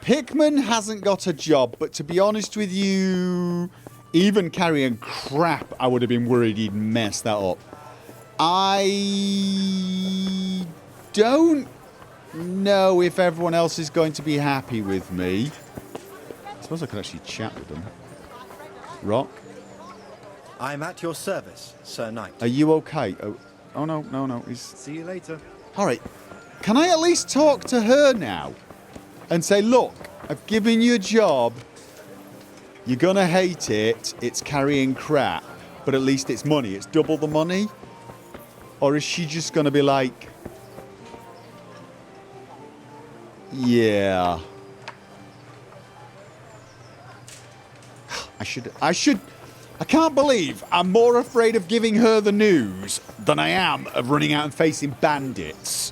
A: Pickman hasn't got a job, but to be honest with you, even carrying crap, I would have been worried he'd mess that up. I don't know if everyone else is going to be happy with me. I suppose I could actually chat with them. Rock?
P: I'm at your service, Sir Knight.
A: Are you okay? Oh no.
P: See you later.
A: All right. Can I at least talk to her now and say, look, I've given you a job. You're going to hate it. It's carrying crap. But at least it's money. It's double the money. Or is she just going to be like, yeah. I can't believe I'm more afraid of giving her the news than I am of running out and facing bandits.